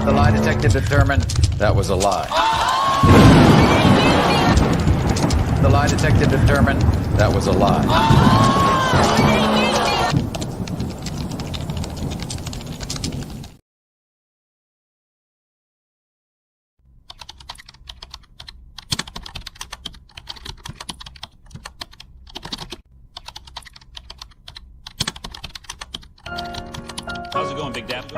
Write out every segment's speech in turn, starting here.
The lie detector determined that was a lie. The lie detector determined that was a lie. How's it going, Big Dap?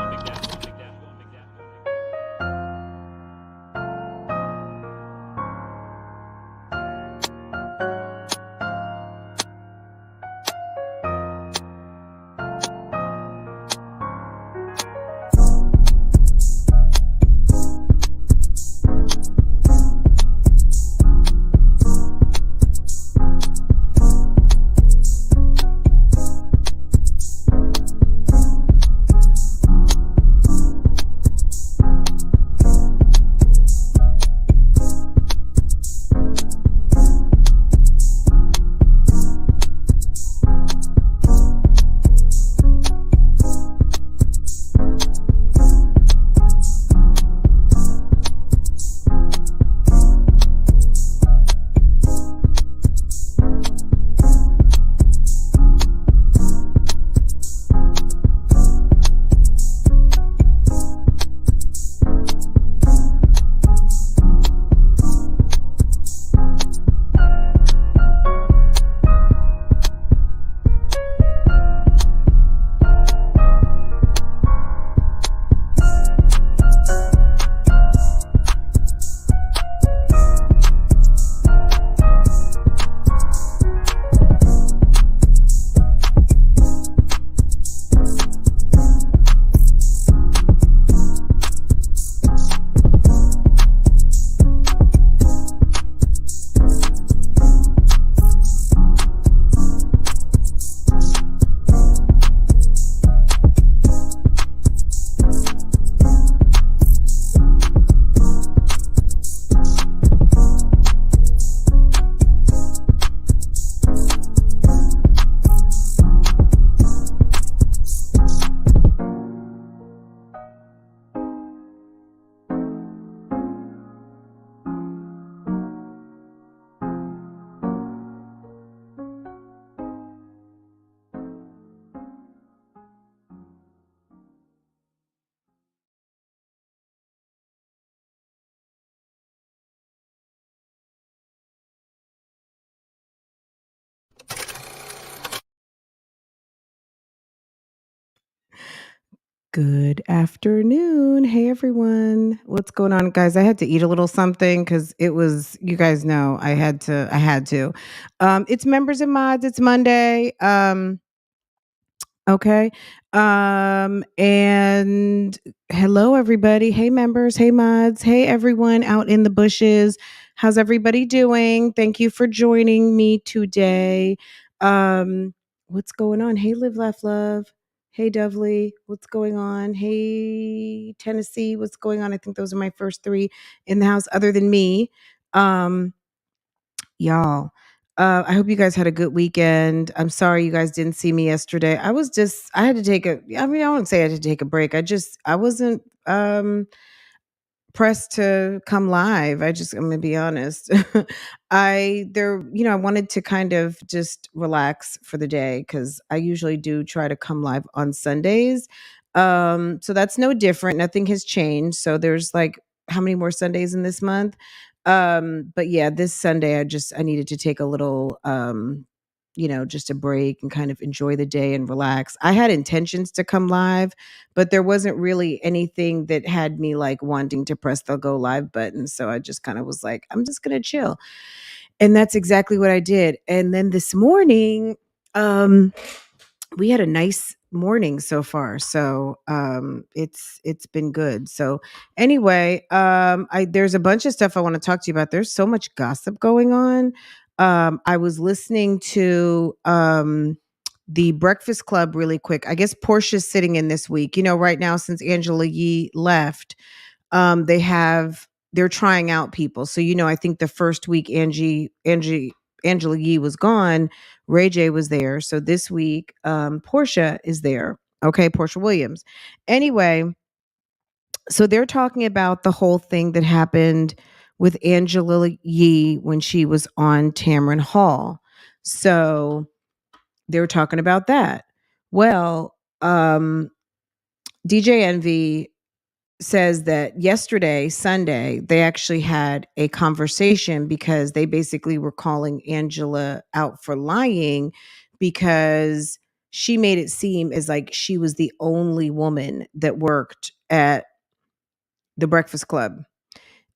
Good afternoon. Hey, everyone. What's going on, guys? I had to eat a little something because it was, you guys know, I had to. It's members and mods. It's Monday. Okay. And hello, everybody. Hey, members. Hey, mods. Hey, everyone out in the bushes. How's everybody doing? Thank you for joining me today. What's going on? Hey, Live, Laugh, Love. Hey, Dovely. What's going on? Hey, Tennessee. What's going on? I think those are my first three in the house other than me. Y'all, I hope you guys had a good weekend. I'm sorry you guys didn't see me yesterday. I had to take I mean, I won't say I had to take a break. I wasn't pressed to come live. I'm gonna be honest. I wanted to kind of just relax for the day because I usually do try to come live on Sundays. So that's no different. Nothing has changed. So there's like how many more Sundays in this month? But yeah, this Sunday I needed to take a little just a break and kind of enjoy the day and relax. I had intentions to come live, but there wasn't really anything that had me like wanting to press the go live button. So I just kind of was like, I'm just going to chill. And that's exactly what I did. And then this morning, we had a nice morning so far. So it's been good. So anyway, there's a bunch of stuff I want to talk to you about. There's so much gossip going on. I was listening to the Breakfast Club really quick. I guess Porsha's sitting in this week. Right now since angelayee left, they're trying out people. So I think the first week angelayee was gone, Ray J was there. So this week, Porsha is there. Okay, Porsha Williams. Anyway, So they're talking about the whole thing that happened with Angelayee when she was on Tamron Hall. So they were talking about that. Well, DJ Envy says that yesterday, Sunday, they actually had a conversation because they basically were calling Angela out for lying because she made it seem as like she was the only woman that worked at the Breakfast Club.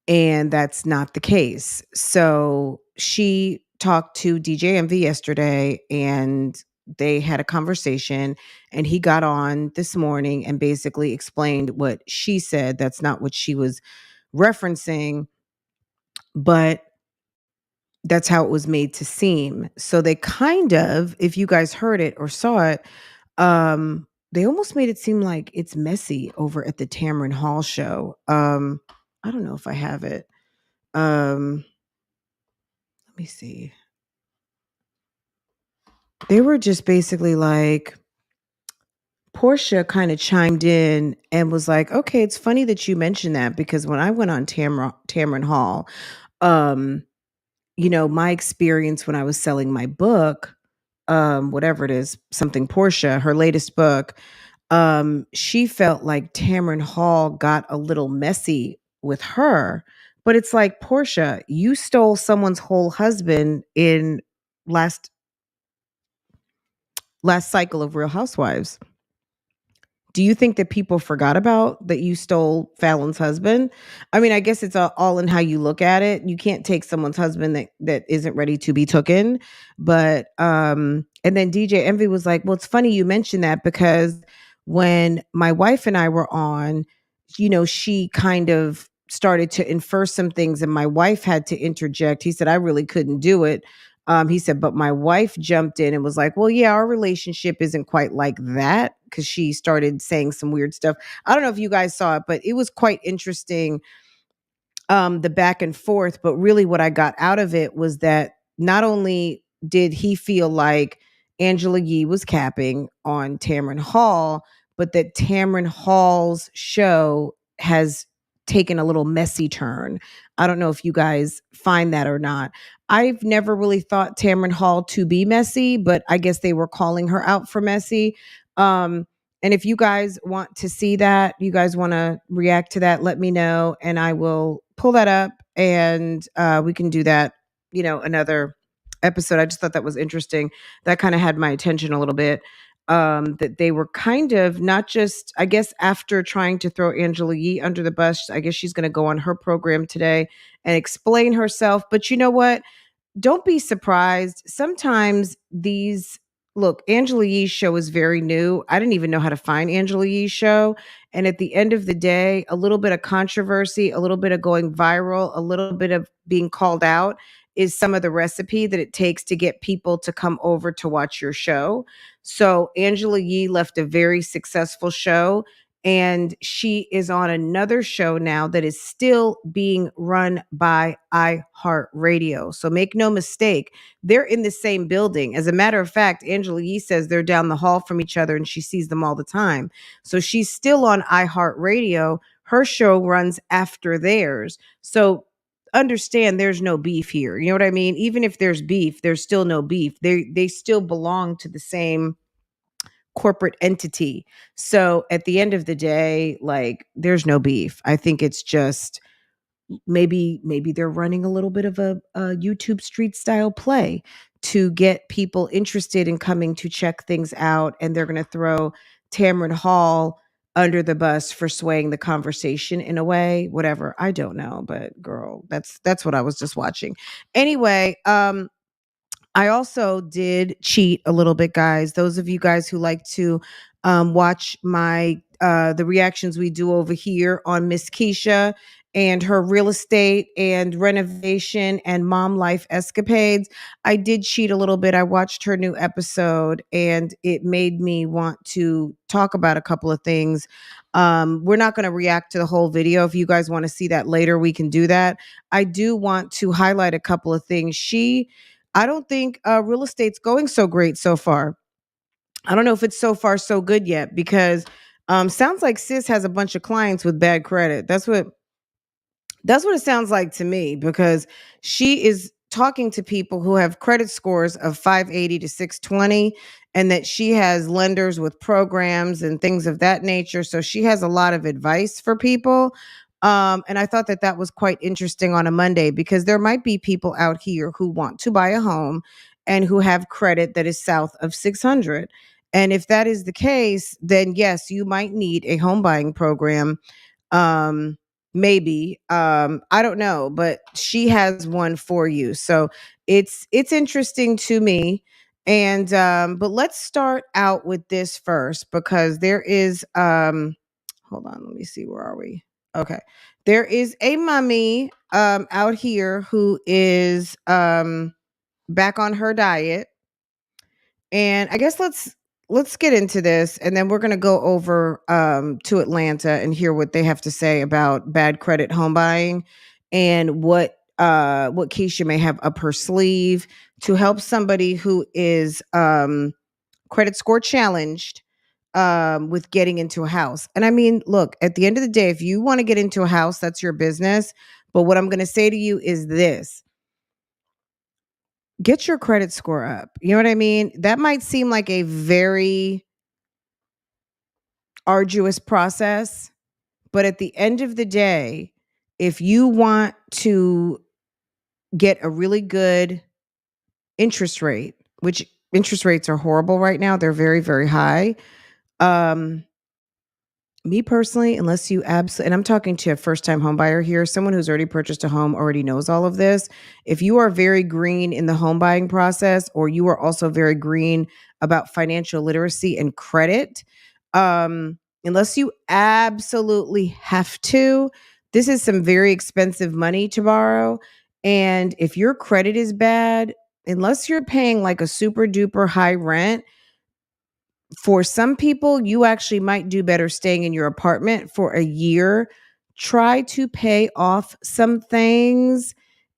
And that's not the case. So she talked to DJ MV yesterday and they had a conversation, and he got on this morning and basically explained what she said. That's not what she was referencing, but that's how it was made to seem. So they kind of, if you guys heard it or saw it, they almost made it seem like it's messy over at the Tamron Hall show. I don't know if I have it. Let me see. They were just basically like, Porsha kind of chimed in and was like, okay, it's funny that you mentioned that because when I went on Tamron Hall, um, my experience when I was selling my book, whatever it is, something Porsha, her latest book, she felt like Tamron Hall got a little messy with her. But it's like, Porsha, you stole someone's whole husband in last cycle of Real Housewives. Do you think that people forgot about that you stole Fallon's husband? I mean, I guess it's all in how you look at it. You can't take someone's husband that isn't ready to be taken. But and then DJ Envy was like, "Well, it's funny you mentioned that because when my wife and I were on, she kind of started to infer some things and my wife had to interject." He said, "I really couldn't do it." He said, but my wife jumped in and was like, well, yeah, our relationship isn't quite like that, because she started saying some weird stuff. I don't know if you guys saw it, but it was quite interesting, the back and forth. But really what I got out of it was that not only did he feel like Angela Yee was capping on Tamron Hall, but that Tamron Hall's show has taken a little messy turn. I don't know if you guys find that or not. I've never really thought Tamron Hall to be messy, but I guess they were calling her out for messy. And if you guys want to see that, you guys want to react to that, let me know and I will pull that up and we can do that, another episode. I just thought that was interesting. That kind of had my attention a little bit. That they were kind of not just, I guess, after trying to throw Angela Yee under the bus, I guess she's going to go on her program today and explain herself. But you know what? Don't be surprised. Sometimes look, Angela Yee's show is very new. I didn't even know how to find Angela Yee's show. And at the end of the day, a little bit of controversy, a little bit of going viral, a little bit of being called out is some of the recipe that it takes to get people to come over to watch your show. So Angela Yee left a very successful show, and she is on another show now that is still being run by iHeartRadio. So make no mistake, they're in the same building. As a matter of fact, Angela Yee says they're down the hall from each other and she sees them all the time. So she's still on iHeartRadio. Her show runs after theirs. So understand there's no beef here. You know what I mean? Even if there's beef, there's still no beef. They still belong to the same corporate entity. So at the end of the day, like, there's no beef. I think it's just maybe they're running a little bit of a YouTube street style play to get people interested in coming to check things out, and they're going to throw Tamron Hall under the bus for swaying the conversation in a way. Whatever, I don't know, but girl, that's what I was just watching. Anyway, I also did cheat a little bit, guys. Those of you guys who like to watch the reactions we do over here on Miss Keesha and her real estate and renovation and mom life escapades, I did cheat a little bit. I watched her new episode and it made me want to talk about a couple of things. We're not going to react to the whole video. If you guys want to see that later, we can do that. I do want to highlight a couple of things. I don't think real estate's going so great so far. I don't know if it's so far so good yet, because Sounds like sis has a bunch of clients with bad credit. That's what it sounds like to me, because she is talking to people who have credit scores of 580 to 620, and that she has lenders with programs and things of that nature. So she has a lot of advice for people. And I thought that that was quite interesting on a Monday, because there might be people out here who want to buy a home and who have credit that is south of 600. And if that is the case, then yes, you might need a home buying program. Maybe, I don't know, but she has one for you. So it's interesting to me. And but let's start out with this first, because there is hold on, let me see, where are we? Okay. There is a mummy out here who is back on her diet. And I guess let's get into this, and then we're going to go over to Atlanta and hear what they have to say about bad credit home buying, and what Keesha may have up her sleeve to help somebody who is credit score challenged with getting into a house. And I mean, look, at the end of the day, if you want to get into a house, that's your business. But what I'm going to say to you is this: get your credit score up. You know what I mean? That might seem like a very arduous process, but at the end of the day, if you want to get a really good interest rate, which interest rates are horrible right now, they're very, very high. Um, Me personally, unless you absolutely, and I'm talking to a first time home buyer here, someone who's already purchased a home already knows all of this. If you are very green in the home buying process, or you are also very green about financial literacy and credit, unless you absolutely have to, this is some very expensive money to borrow. And if your credit is bad, unless you're paying like a super duper high rent, for some people, you actually might do better staying in your apartment for a year. Try to pay off some things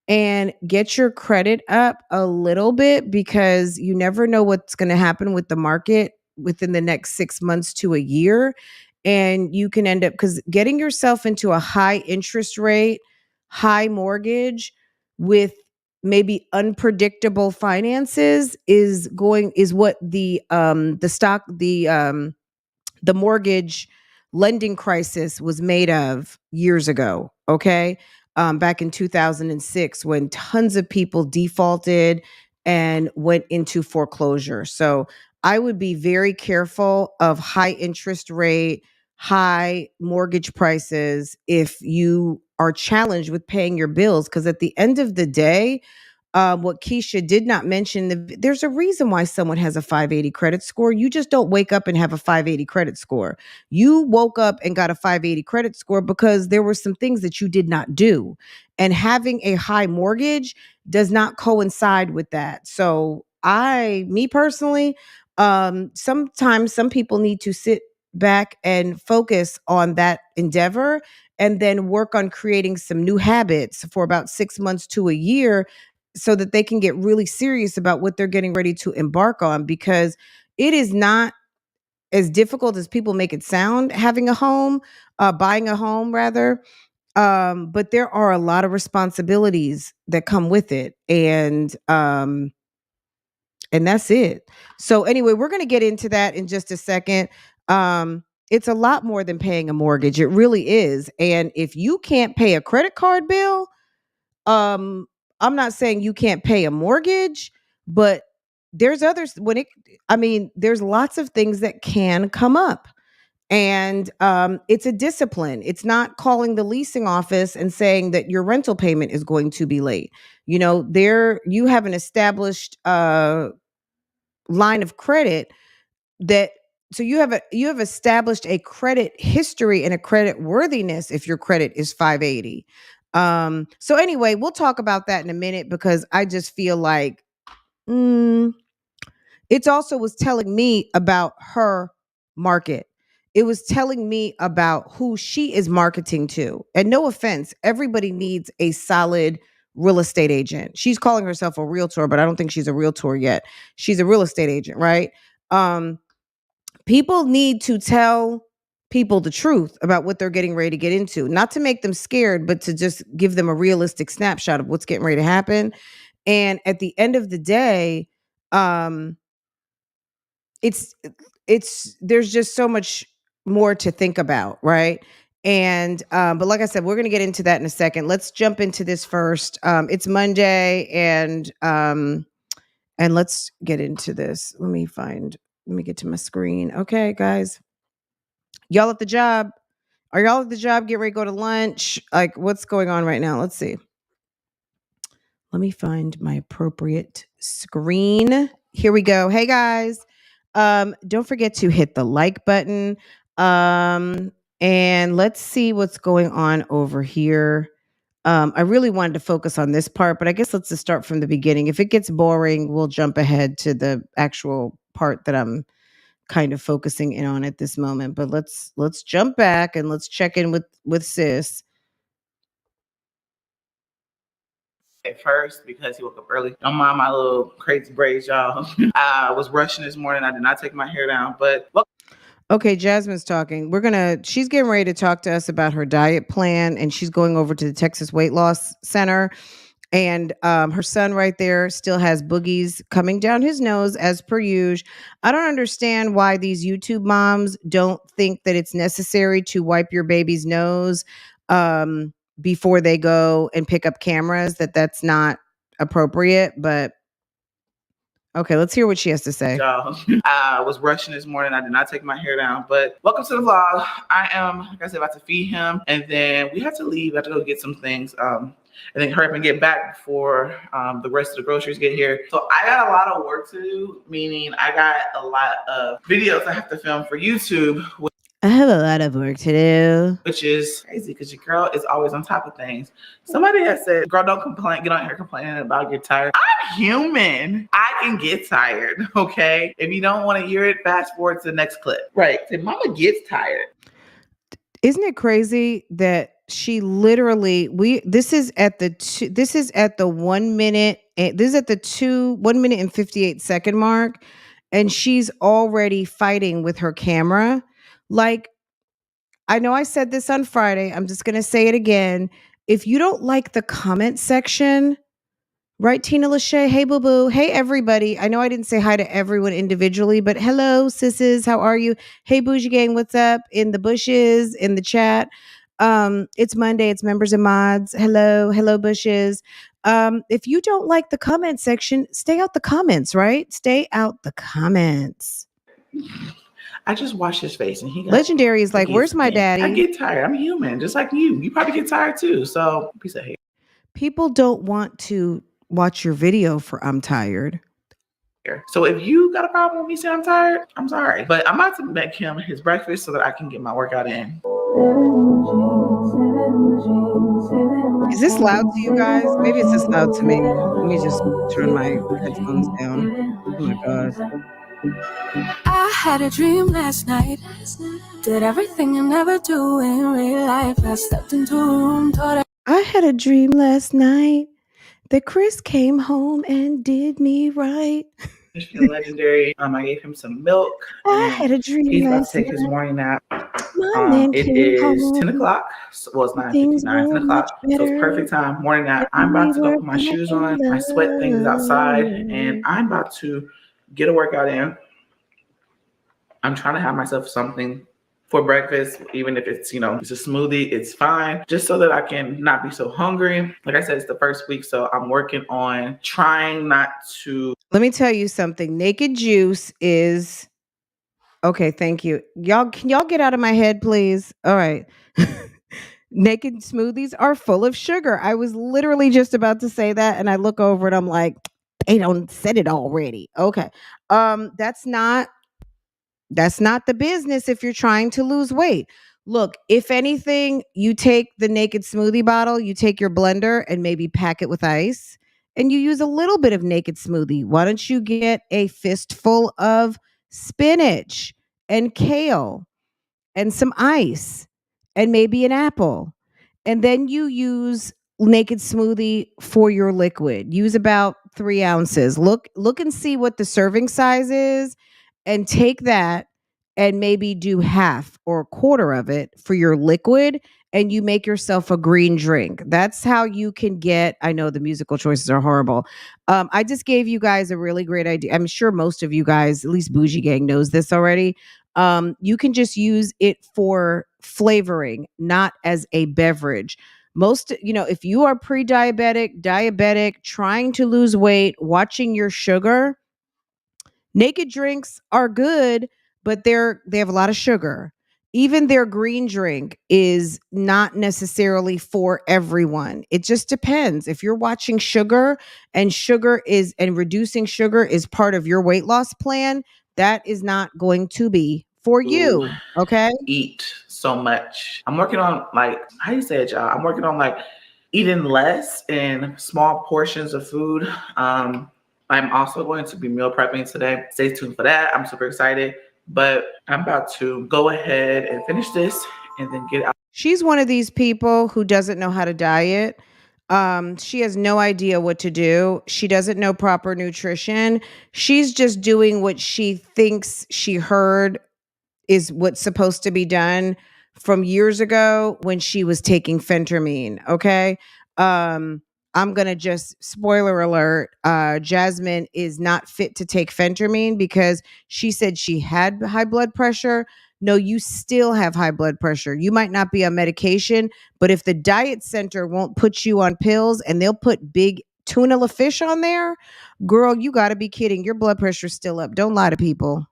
and get your credit up a little bit, because you never know what's going to happen with the market within the next 6 months to a year. And you can end up, because getting yourself into a high interest rate, high mortgage with maybe unpredictable finances is what the mortgage lending crisis was made of years ago. Okay. Back in 2006, when tons of people defaulted and went into foreclosure. So I would be very careful of high interest rate, high mortgage prices if you are challenged with paying your bills. Because at the end of the day, what Keesha did not mention, there's a reason why someone has a 580 credit score. You just don't wake up and have a 580 credit score. You woke up and got a 580 credit score because there were some things that you did not do. And having a high mortgage does not coincide with that. So me personally, sometimes some people need to sit back and focus on that endeavor, and then work on creating some new habits for about 6 months to a year, so that they can get really serious about what they're getting ready to embark on, because it is not as difficult as people make it sound, having a home, buying a home rather. But there are a lot of responsibilities that come with it. And that's it. So anyway, we're going to get into that in just a second. It's a lot more than paying a mortgage. It really is. And if you can't pay a credit card bill, um I'm not saying you can't pay a mortgage, but there's others there's lots of things that can come up. And it's a discipline. It's not calling the leasing office and saying that your rental payment is going to be late. There you have an established line of credit, that so you have established a credit history and a credit worthiness if your credit is 580. So anyway, we'll talk about that in a minute, because I just feel like it also was telling me about her market. It was telling me about who she is marketing to. And no offense, everybody needs a solid real estate agent. She's calling herself a realtor, but I don't think she's a realtor yet. She's a real estate agent, right? People need to tell people the truth about what they're getting ready to get into, not to make them scared, but to just give them a realistic snapshot of what's getting ready to happen. And at the end of the day, um, it's there's just so much more to think about, right? And but like I said, we're gonna get into that in a second. Let's jump into this first. It's Monday, and let's get into this. Let me get to my screen. Okay, guys. Y'all at the job? Are y'all at the job? Get ready to go to lunch? Like, what's going on right now? Let's see. Let me find my appropriate screen. Here we go. Hey guys. Don't forget to hit the like button. And let's see what's going on over here. I really wanted to focus on this part, but I guess let's just start from the beginning. If it gets boring, we'll jump ahead to the actual part that I'm kind of focusing in on at this moment. But let's jump back and let's check in with sis. At first, because he woke up early. Don't mind my little crazy braids, y'all. I was rushing this morning. I did not take my hair down, but okay, Jasmine's talking. She's getting ready to talk to us about her diet plan, and she's going over to the Texas Weight Loss Center. And her son right there still has boogies coming down his nose as per usual. I don't understand why these YouTube moms don't think that it's necessary to wipe your baby's nose before they go and pick up cameras, that's not appropriate. But okay, let's hear what she has to say. y'all, I was rushing this morning. I did not take my hair down, but welcome to the vlog. I am, like I said, about to feed him, and then we have to leave. I have to go get some things. I think hurry up and get back before the rest of the groceries get here. So I got a lot of work to do, meaning I got a lot of videos I have to film for YouTube. I have a lot of work to do. Which is crazy because your girl is always on top of things. Somebody has said, girl, don't complain. Get on here complaining about getting tired. I'm human. I can get tired, okay? If you don't want to hear it, fast forward to the next clip. Right. Say, mama gets tired. Isn't it crazy that she literally this is at the 1 minute, this is at the 1 minute and 58 second mark, and she's already fighting with her camera. Like, I know I said this on Friday. I'm just going to say it again. If you don't like the comment section, right, Tina Lachey? Hey, boo-boo. Hey, everybody. I know I didn't say hi to everyone individually, but hello, sisses. How are you? Hey, BougieGang, what's up? In the bushes, in the chat. It's Monday. It's members and mods. Hello, bushes. If you don't like the comment section, stay out the comments, right? Stay out the comments. I just washed his face and he got Legendary is like, where's my daddy? I get tired. I'm human, just like you. You probably get tired too. So piece of hair. People don't want to watch your video for I'm tired. So if you got a problem with me saying I'm tired, I'm sorry. But I'm about to make him his breakfast so that I can get my workout in. Is this loud to you guys? Maybe it's just loud to me. Let me just turn my headphones down. Oh my God. I had a dream last night. Did everything you never do in real life. I stepped into a room, I had a dream last night that Chris came home and did me right. Legendary. I gave him some milk. I had a dream. He's about to take his morning nap. It is 10 o'clock. Well, it's 9:59, 10 o'clock. So it's perfect time. Morning nap. I'm about to go put my shoes on. My sweat things outside, and I'm about to get a workout in. I'm trying to have myself something for breakfast, even if it's, it's a smoothie, it's fine, just so that I can not be so hungry. Like I said, it's the first week, so I'm working on trying not to. Let me tell you something. Naked juice is okay. Thank you. Can y'all get out of my head, please? All right. Naked smoothies are full of sugar. I was literally just about to say that, and I look over and I'm like, they don't said it already. Okay. That's not the business if you're trying to lose weight. Look, if anything, you take the naked smoothie bottle, you take your blender and maybe pack it with ice, and you use a little bit of naked smoothie. Why don't you get a fistful of spinach and kale and some ice and maybe an apple, and then you use naked smoothie for your liquid. Use about 3 ounces. Look and see what the serving size is, and take that and maybe do half or a quarter of it for your liquid, and you make yourself a green drink. That's how you can get, I know the musical choices are horrible. I just gave you guys a really great idea. I'm sure most of you guys, at least BougieGang, knows this already. You can just use it for flavoring, not as a beverage. Most, if you are pre-diabetic, diabetic, trying to lose weight, watching your sugar, naked drinks are good, but they have a lot of sugar. Even their green drink is not necessarily for everyone. It just depends. If you're watching sugar and reducing sugar is part of your weight loss plan, that is not going to be for you. Okay. Eat so much. I'm working on, like, how you say it, y'all? I'm working on like eating less in small portions of food. I'm also going to be meal prepping today. Stay tuned for that. I'm super excited. But I'm about to go ahead and finish this and then get out. She's one of these people who doesn't know how to diet. She has no idea what to do. She doesn't know proper nutrition. She's just doing what she thinks she heard is what's supposed to be done from years ago when she was taking phentermine. Okay. I'm going to just spoiler alert. Jasmine is not fit to take phentermine because she said she had high blood pressure. No, you still have high blood pressure. You might not be on medication, but if the diet center won't put you on pills and they'll put big tuna fish on there, girl, you got to be kidding. Your blood pressure's still up. Don't lie to people.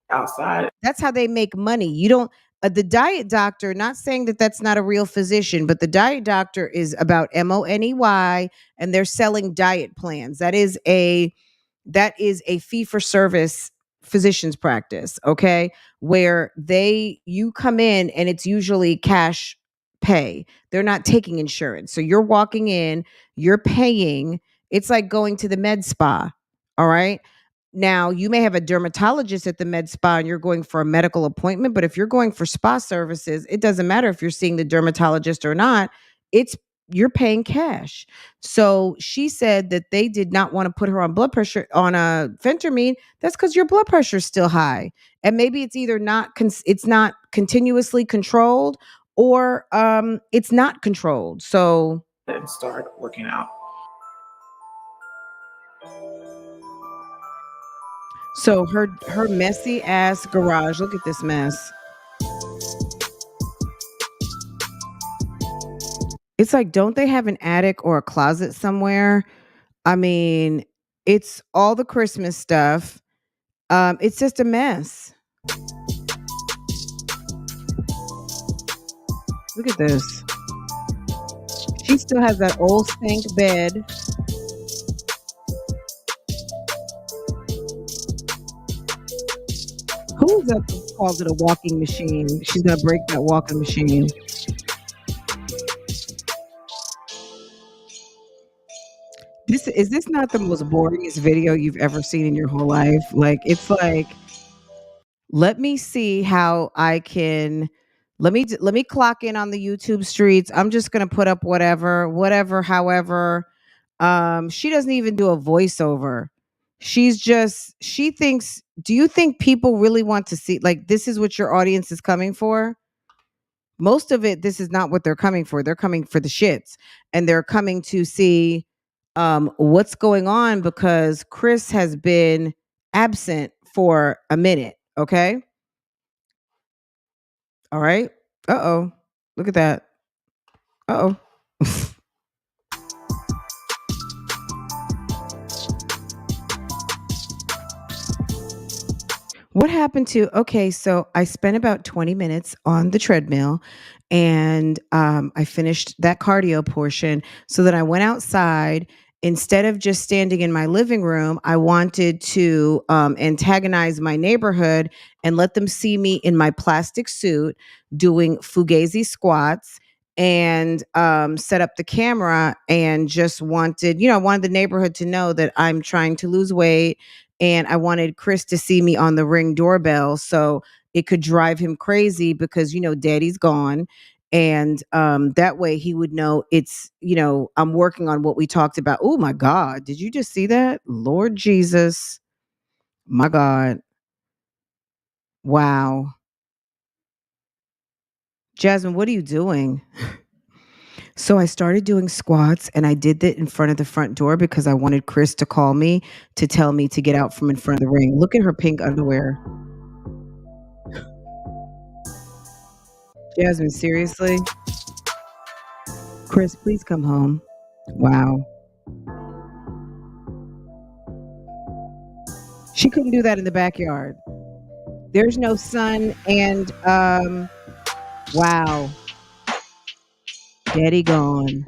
Outside. That's how they make money. You don't, the diet doctor, not saying that that's not a real physician, but the diet doctor is about MONEY, and they're selling diet plans. That is a fee for service physician's practice. Okay. Where you come in and it's usually cash pay. They're not taking insurance. So you're walking in, you're paying. It's like going to the med spa. All right. Now, you may have a dermatologist at the med spa and you're going for a medical appointment, but if you're going for spa services, it doesn't matter if you're seeing the dermatologist or not. You're paying cash. So she said that they did not want to put her on a phentermine. That's because your blood pressure is still high, and maybe it's either it's not continuously controlled, or it's not controlled. So And start working out. So her messy ass garage. Look at this mess. It's like, don't they have an attic or a closet somewhere? I mean, it's all the Christmas stuff. It's just a mess. Look at this. She still has that old stank bed. Who is that that calls it a walking machine? She's gonna break that walking machine. Is this not the most boringest video you've ever seen in your whole life? Like, it's like, let me see how I can. Let me clock in on the YouTube streets. I'm just gonna put up whatever. However, she doesn't even do a voiceover. She thinks, do you think people really want to see, like, this is what your audience is coming for? Most of it, this is not what they're coming for. They're coming for the shits, and they're coming to see what's going on because Chris has been absent for a minute. Okay. All right. Uh-oh. Look at that. Uh-oh. What happened to, okay, so I spent about 20 minutes on the treadmill, and I finished that cardio portion. So then I went outside. Instead of just standing in my living room, I wanted to antagonize my neighborhood and let them see me in my plastic suit doing fugazi squats, and set up the camera, and just wanted, I wanted the neighborhood to know that I'm trying to lose weight. And I wanted Chris to see me on the Ring doorbell so it could drive him crazy because, daddy's gone. And that way he would know it's, I'm working on what we talked about. Oh my God. Did you just see that? Lord Jesus. My God. Wow. Jasmine, what are you doing? So I started doing squats and I did that in front of the front door because I wanted Chris to call me to tell me to get out from in front of the ring. Look at her pink underwear. Jasmine, seriously? Chris, please come home. Wow. She couldn't do that in the backyard. There's no sun and wow. Daddy gone.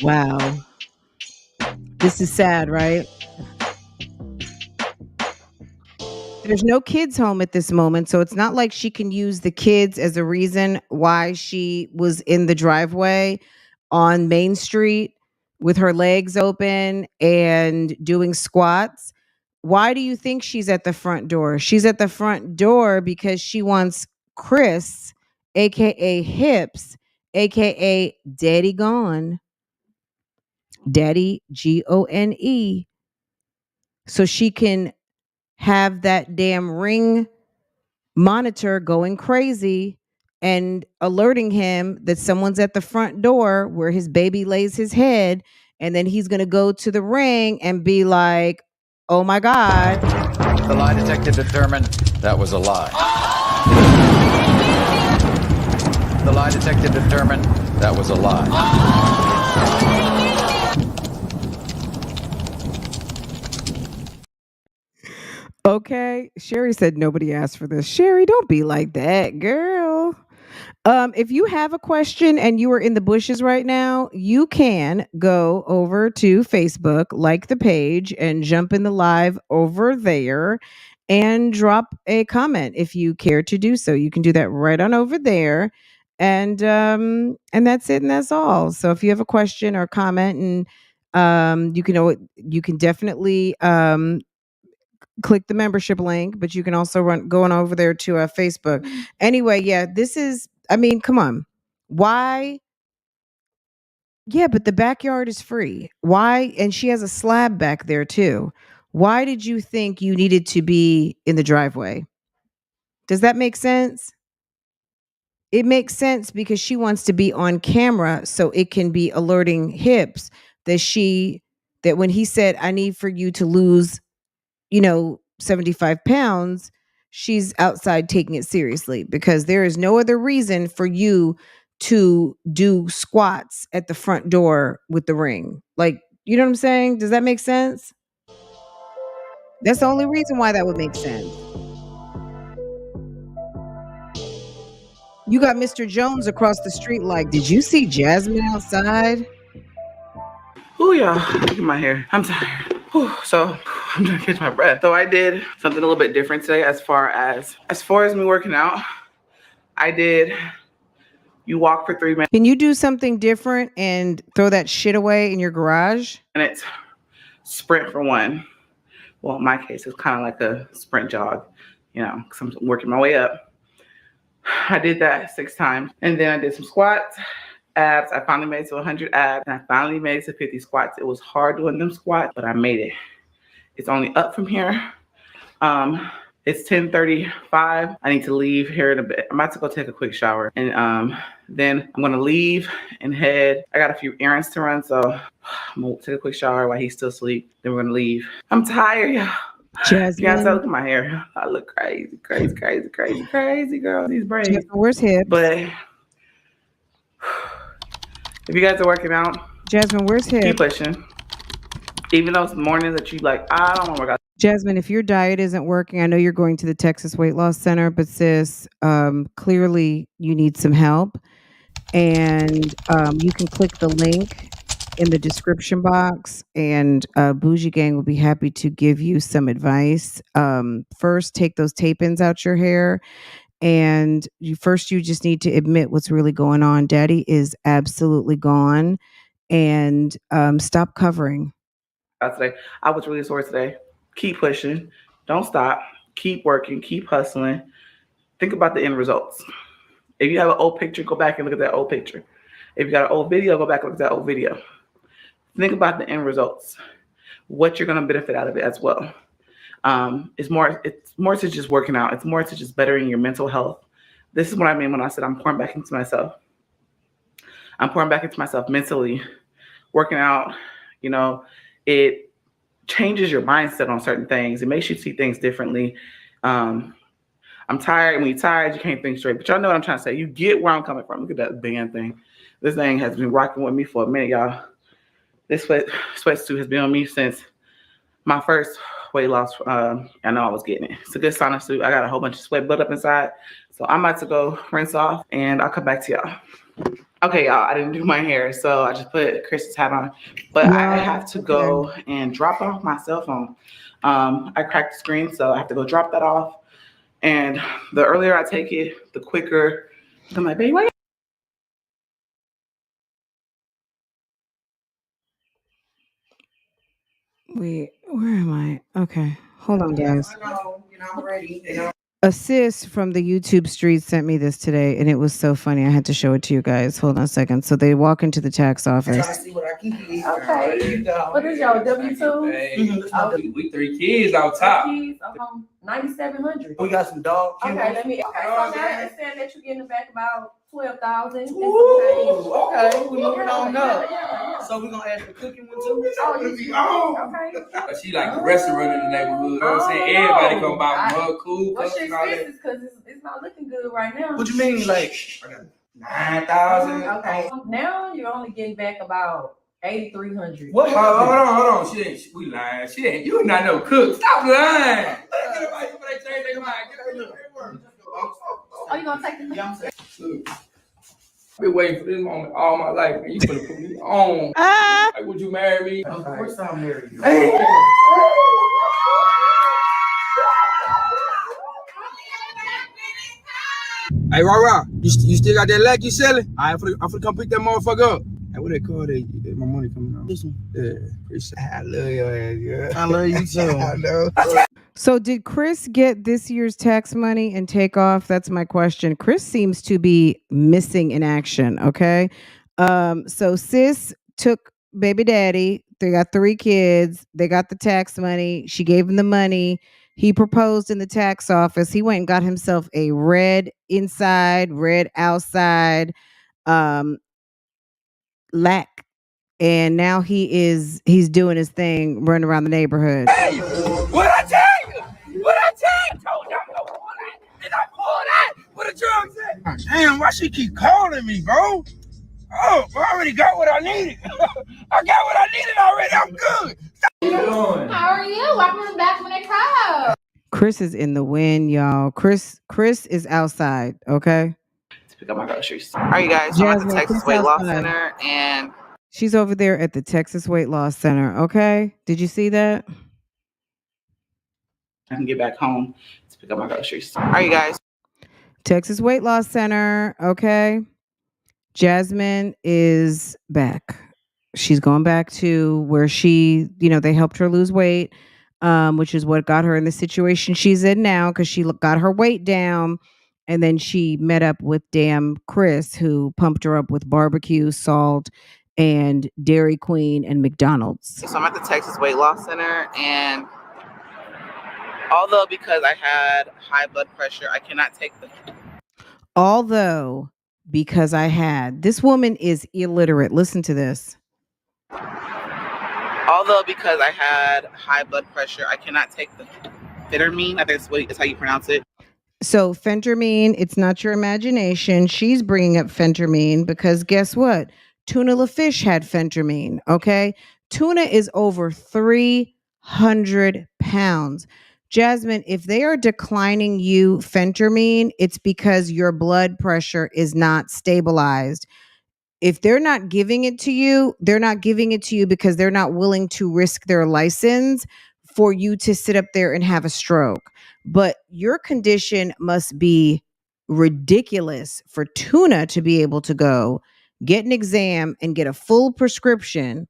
Wow. This is sad, right? There's no kids home at this moment, so it's not like she can use the kids as a reason why she was in the driveway on Main Street with her legs open and doing squats. Why do you think she's at the front door? She's at the front door because she wants Chris, aka Hips, aka Daddy Gone, Daddy Gone, so she can have that damn ring monitor going crazy and alerting him that someone's at the front door where his baby lays his head, and then he's going to go to the ring and be like, oh my God. The lie detector determined that was a lie. The lie detector determined that was a lie. Okay. Sherry said nobody asked for this. Sherry, don't be like that, girl. If you have a question and you are in the bushes right now, you can go over to Facebook, like the page, and jump in the live over there and drop a comment if you care to do so. You can do that right on over there. And that's it and that's all. So if you have a question or comment, and you can definitely click the membership link, but you can also go on over there to Facebook. Anyway, yeah, this is, I mean, come on. Why? Yeah, but the backyard is free. Why? And she has a slab back there too. Why did you think you needed to be in the driveway? Does that make sense? It makes sense because she wants to be on camera so it can be alerting Hips that when he said, I need for you to lose 75 pounds, she's outside taking it seriously because there is no other reason for you to do squats at the front door with the ring. Like, you know what I'm saying? Does that make sense? That's the only reason why that would make sense. You got Mr. Jones across the street like, did you see Jasmine outside? Oh, y'all, look at my hair. I'm tired. So I'm trying to catch my breath. So I did something a little bit different today as far as me working out. You walk for 3 minutes. Can you do something different and throw that shit away in your garage? Minutes, sprint for 1. Well, in my case, it's kind of like a sprint jog, because I'm working my way up. I did that 6 times. And then I did some squats, abs. I finally made it to 100 abs. And I finally made it to 50 squats. It was hard doing them squats, but I made it. It's only up from here. It's 10:35. I need to leave here in a bit. I'm about to go take a quick shower. And then I'm going to leave and head. I got a few errands to run, so I'm going to take a quick shower while he's still asleep. Then we're going to leave. I'm tired, y'all. Jasmine. You guys look at my hair. I look crazy, girl. These braids. Jasmine, where's Hips? But if you guys are working out, Jasmine, where's Hips? keep pushing. Even those mornings that you like, I don't want to work out. Jasmine, if your diet isn't working, I know you're going to the Texas Weight Loss Center, but sis, clearly you need some help. And you can click the link in the description box, and BougieGang will be happy to give you some advice. First, take those tape-ins out your hair. And you just need to admit what's really going on. Daddy is absolutely gone. And stop covering. Today, I was really sore today. Keep pushing. Don't stop. Keep working. Keep hustling. Think about the end results. If you have an old picture, go back and look at that old picture. If you got an old video, go back and look at that old video. Think about the end results. What you're going to benefit out of it as well. It's more to just working out. It's more to just bettering your mental health. This is what I mean when I said I'm pouring back into myself. I'm pouring back into myself mentally. Working out, it changes your mindset on certain things. It makes you see things differently. I'm tired. When you're tired, you can't think straight. But y'all know what I'm trying to say. You get where I'm coming from. Look at that band thing. This thing has been rocking with me for a minute, y'all. This sweatsuit has been on me since my first weight loss. I know I was getting it. It's a good sauna suit. I got a whole bunch of sweat built up inside. So I'm about to go rinse off, and I'll come back to y'all. Okay, y'all, I didn't do my hair, so I just put Chris's hat on. But I have to go and drop off my cell phone. I cracked the screen, so I have to go drop that off. And the earlier I take it, the quicker. I'm like, baby, wait. Wait, where am I? Okay, hold on, guys. I'm ready. A sis from the YouTube street sent me this today, and it was so funny. I had to show it to you guys. Hold on a second. So they walk into the tax office. Trying to see what I can get. Okay. There you go. What is y'all W-2? We 3 kids out top. 9,700. We got some dog. Okay, let me. Okay, so now it's saying that you're getting back about 12,000. Ooh, okay. We moving on up. Yeah. So we're gonna add the cooking one too. Okay. She like the restaurant in the neighborhood. You know what I'm saying? Everybody come by from her cool. What's your expenses? Because it's not looking good right now. What you mean, like 9,000? Okay. Now you're only getting back about 8,300. What? Hold on. We lying. She ain't. You not no cook. Stop lying. Oh, you gonna take the? Look, I've been waiting for this moment all my life, man. You gonna put me on? Like, would you marry me? Of course I'll marry you. Hey, Rara, you still got that leg you selling? I'm finna come pick that motherfucker up. Hey, what they call that? My money coming out. This one? Yeah. Appreciate it. I love your ass, girl. I love you too. I know. So did Chris get this year's tax money and take off? That's my question. Chris seems to be missing in action. Okay. So sis took baby daddy. They got 3 kids. They got the tax money. She gave him the money. He proposed in the tax office. He went and got himself a red inside, red outside, lack. And now he's doing his thing, running around the neighborhood. Hey, what I tell you? What I tell you? Told you I'm gonna pull that. Did I pull that? What the drugs at? Damn, why she keep calling me, bro? Oh, I already got what I needed. I got what I needed already. I'm good. How are you? Welcome back from the crowd. Chris is in the wind, y'all. Chris is outside, okay? To pick up my groceries. All right, you guys. So I'm at the Texas Weight Loss Center, and she's over there at the Texas Weight Loss Center, okay? Did you see that? I can get back home to pick up my groceries. All right, you guys. Texas Weight Loss Center, okay? Jasmine is back. She's going back to where she, they helped her lose weight, which is what got her in the situation she's in now because she got her weight down. And then she met up with damn Chris, who pumped her up with barbecue, salt, and Dairy Queen and McDonald's. So I'm at the Texas Weight Loss Center, and although because I had high blood pressure, I cannot take the... Although because this woman is illiterate. Listen to this. Although because I had high blood pressure, I cannot take the phentermine. I think that's how you pronounce it. So phentermine, it's not your imagination. She's bringing up phentermine because guess what? Tuna La Fish had phentermine, okay? Tuna is over 300 pounds. Jasmine, if they are declining you phentermine, it's because your blood pressure is not stabilized. If they're not giving it to you, they're not giving it to you because they're not willing to risk their license for you to sit up there and have a stroke. But your condition must be ridiculous for Tuna to be able to go get an exam and get a full prescription,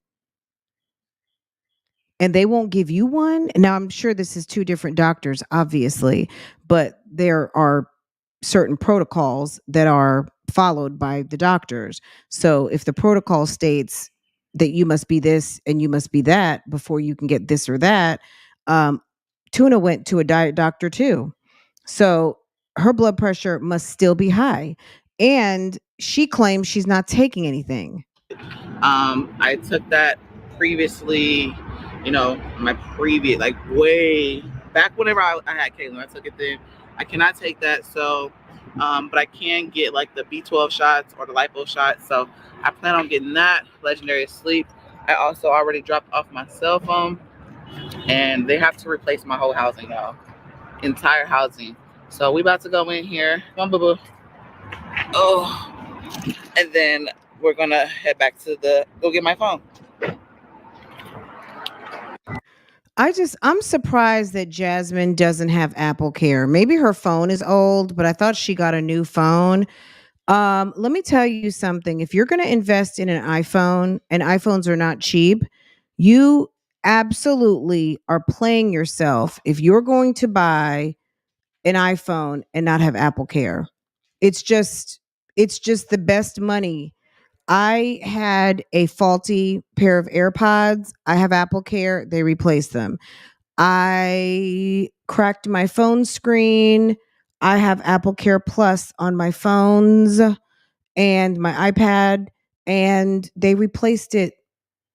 and they won't give you one. Now, I'm sure this is 2 different doctors, obviously, but there are certain protocols that are followed by the doctors. So if the protocol states that you must be this and you must be that before you can get this or that, Tuna went to a diet doctor too. So her blood pressure must still be high. And she claims she's not taking anything. I took that previously, my previous, like way back whenever I had KAYLEE, I took it then. I cannot take that, so, but I can get like the B12 shots or the lipo shots, so I plan on getting that. Legendary Sleep. I also already dropped off my cell phone, and they have to replace my whole housing, y'all. Entire housing. So we about to go in here. Come on, boo-boo. Oh, and then we're gonna head back to go get my phone. I'm surprised that Jasmine doesn't have Apple Care. Maybe her phone is old, but I thought she got a new phone. Let me tell you something. If you're going to invest in an iPhone, and iPhones are not cheap, you absolutely are playing yourself if you're going to buy an iPhone and not have Apple Care. It's just the best money. I had a faulty pair of AirPods. I have Apple Care. They replaced them. I cracked my phone screen. I have Apple Care Plus on my phones and my iPad, and they replaced it.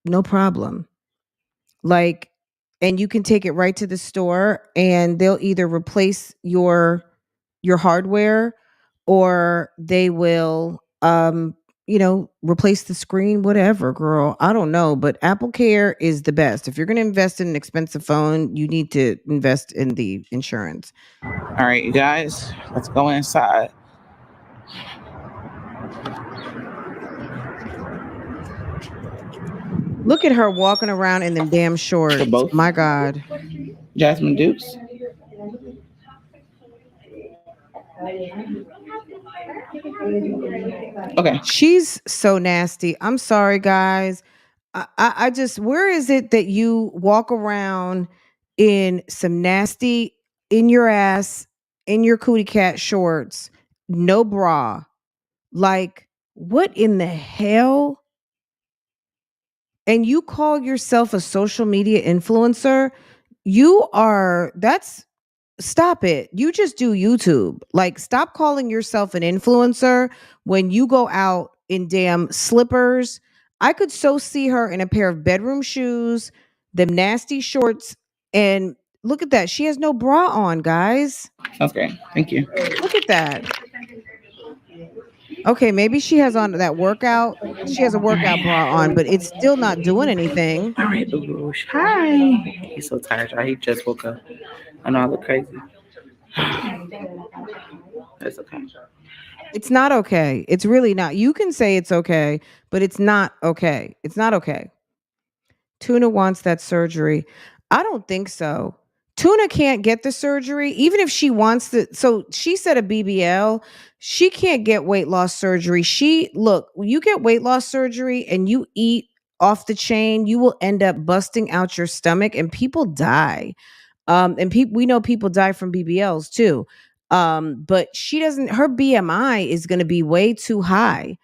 No problem. Like, and you can take it right to the store and they'll either replace your hardware, or they will replace the screen, whatever, girl. I don't know, but Apple Care is the best. If you're going to invest in an expensive phone, you need to invest in the insurance. All right, you guys, let's go inside. Look at her walking around in them damn shorts. My God. Jasmine Dukes. Okay. She's so nasty. I'm sorry, guys. I just, where is it that you walk around in some nasty, in your ass, in your cootie cat shorts, no bra? Like, what in the hell? And you call yourself a social media influencer? Stop it. You just do YouTube. Like, stop calling yourself an influencer when you go out in damn slippers. I could so see her in a pair of bedroom shoes, them nasty shorts, and look at that. She has no bra on, guys. Sounds great. Thank you. Look at that. Okay, maybe she has on that workout. She has a workout bra on, but it's still not doing anything. All right, boo-boo. Hi. He's so tired, y'all. He just woke up. I know I look crazy. It's okay. It's not okay. It's really not. You can say it's okay, but it's not okay. It's not okay. Tuna wants that surgery. I don't think so. Tuna can't get the surgery, even if she wants to. So she said a BBL. She can't get weight loss surgery. You get weight loss surgery and you eat off the chain, you will end up busting out your stomach and people die. And we know people die from BBLs too. But her BMI is going to be way too high.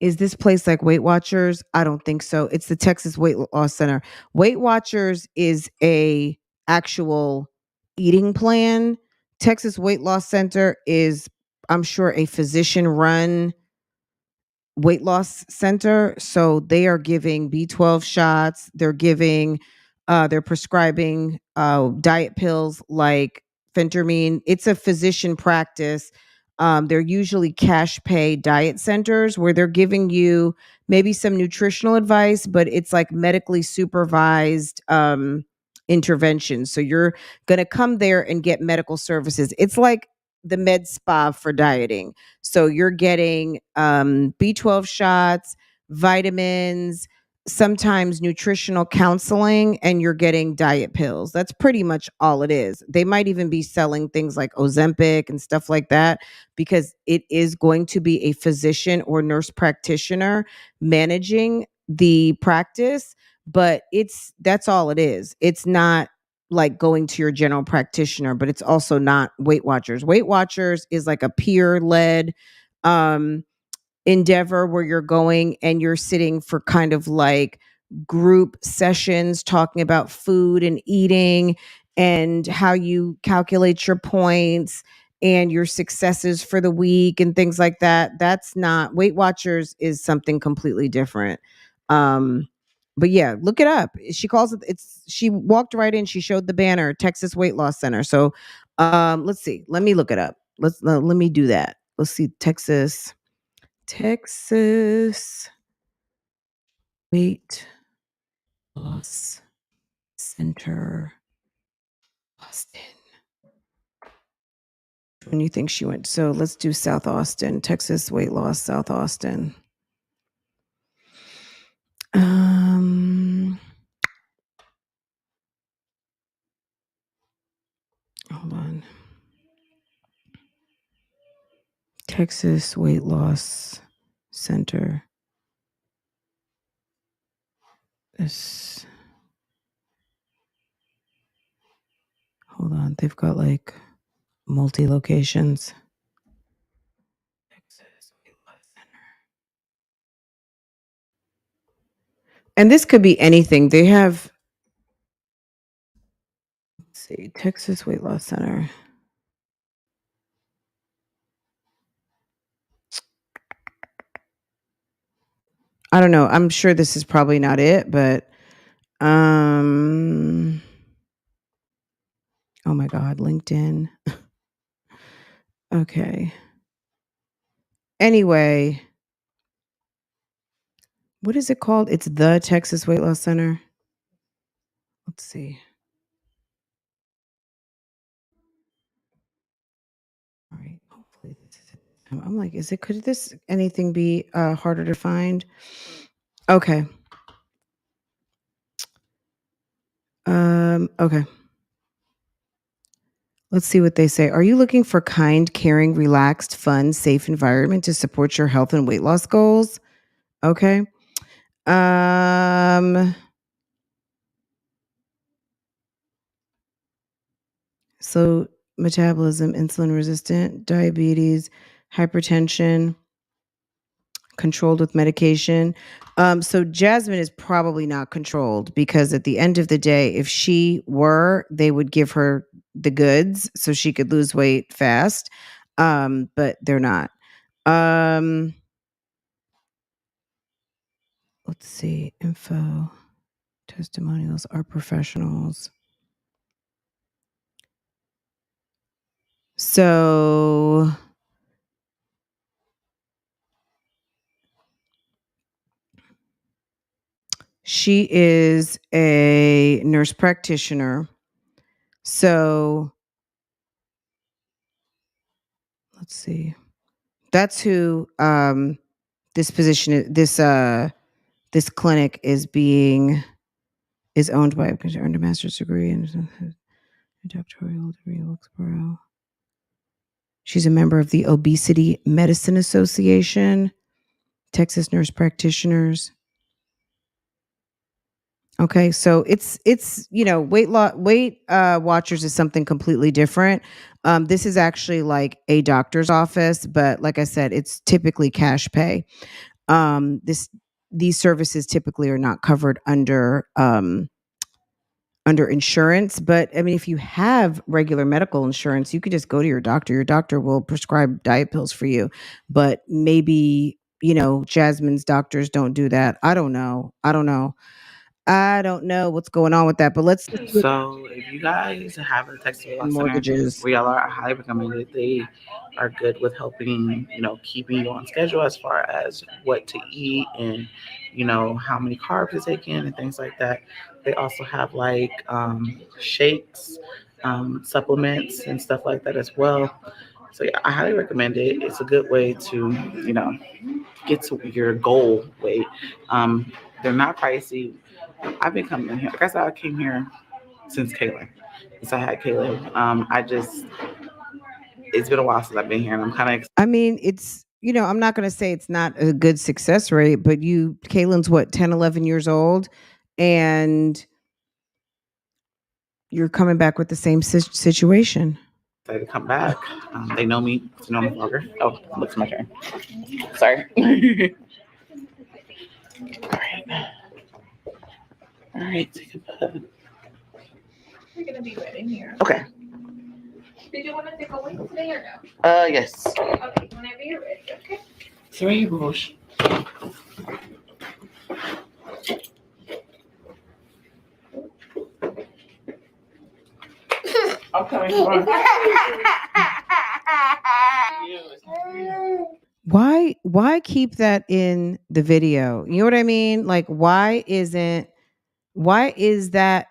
Is this place like Weight Watchers? I don't think so. It's the Texas Weight Loss Center. Weight Watchers is a actual eating plan. Texas Weight Loss Center is, I'm sure, a physician run weight loss center. So they are giving B12 shots. They're prescribing diet pills like phentermine. It's a physician practice. They're usually cash pay diet centers where they're giving you maybe some nutritional advice, but it's like medically supervised intervention. So you're going to come there and get medical services. It's like the med spa for dieting. So you're getting B12 shots, vitamins, sometimes nutritional counseling, and you're getting diet pills. That's pretty much all it is. They might even be selling things like Ozempic and stuff like that, because it is going to be a physician or nurse practitioner managing the practice, but that's all it is. It's not like going to your general practitioner, but it's also not Weight Watchers. Weight Watchers is like a peer-led endeavor where you're going and you're sitting for kind of like group sessions talking about food and eating and how you calculate your points and your successes for the week and things like that. That's not Weight Watchers is something completely different. But yeah, look it up. She calls it, she walked right in, she showed the banner, Texas Weight Loss Center. So let's see. Let me look it up. Let me do that. Let's see. Texas Weight Loss Center, Austin. When you think she went, so let's do South Austin, Texas Weight Loss, South Austin. Hold on. Texas Weight Loss Center. This. Hold on. They've got like multi locations. Texas Weight Loss Center. And this could be anything. They have, let's see, Texas Weight Loss Center. I don't know. I'm sure this is probably not it, but oh my God, LinkedIn. Okay. Anyway, what is it called? It's the Texas Weight Loss Center. Let's see. All right. Hopefully this is it. I'm like, could this anything be harder to find? Okay. Okay. Let's see what they say. Are you looking for kind, caring, relaxed, fun, safe environment to support your health and weight loss goals? Okay. So metabolism, insulin resistant, diabetes, hypertension, controlled with medication. So Jasmine is probably not controlled because at the end of the day, if she were, they would give her the goods so she could lose weight fast. But they're not. Let's see. Info, testimonials, are professionals. So she is a nurse practitioner. So let's see. That's who this position this clinic is owned by, because she earned a master's degree and a doctoral degree in Wilkesboro. She's a member of the Obesity Medicine Association, Texas Nurse Practitioners. Okay, so it's Weight Watchers is something completely different. This is actually like a doctor's office, but like I said, it's typically cash pay. These services typically are not covered under insurance, but I mean, if you have regular medical insurance, you could just go to your doctor. Your doctor will prescribe diet pills for you, but maybe Jasmine's doctors don't do that. I don't know what's going on with that, but let's. So if you guys have a Texas Weight Loss mortgages, Center, we all are highly recommended. They are good with helping, keeping you on schedule as far as what to eat and, how many carbs to take in and things like that. They also have like shakes, supplements and stuff like that as well. So yeah, I highly recommend it. It's a good way to, get to your goal weight. They're not pricey. I've been coming here. Like I said, I came here since KAYLEE. Since I had KAYLEE. It's been a while since I've been here, and I'm kind of. I mean, it's I'm not going to say it's not a good success rate, but Kaylin's what, 10, 11 years old, and you're coming back with the same situation. I to come back. They know me. I'm a vlogger. Oh, looks my turn. Sorry. All right. All right, take a bud. We're gonna be right in here. Okay. Did you want to take a wing today or no? Yes. Okay, whenever you're ready, okay? 3 bush. Okay. Why keep that in the video? You know what I mean? Like, why is that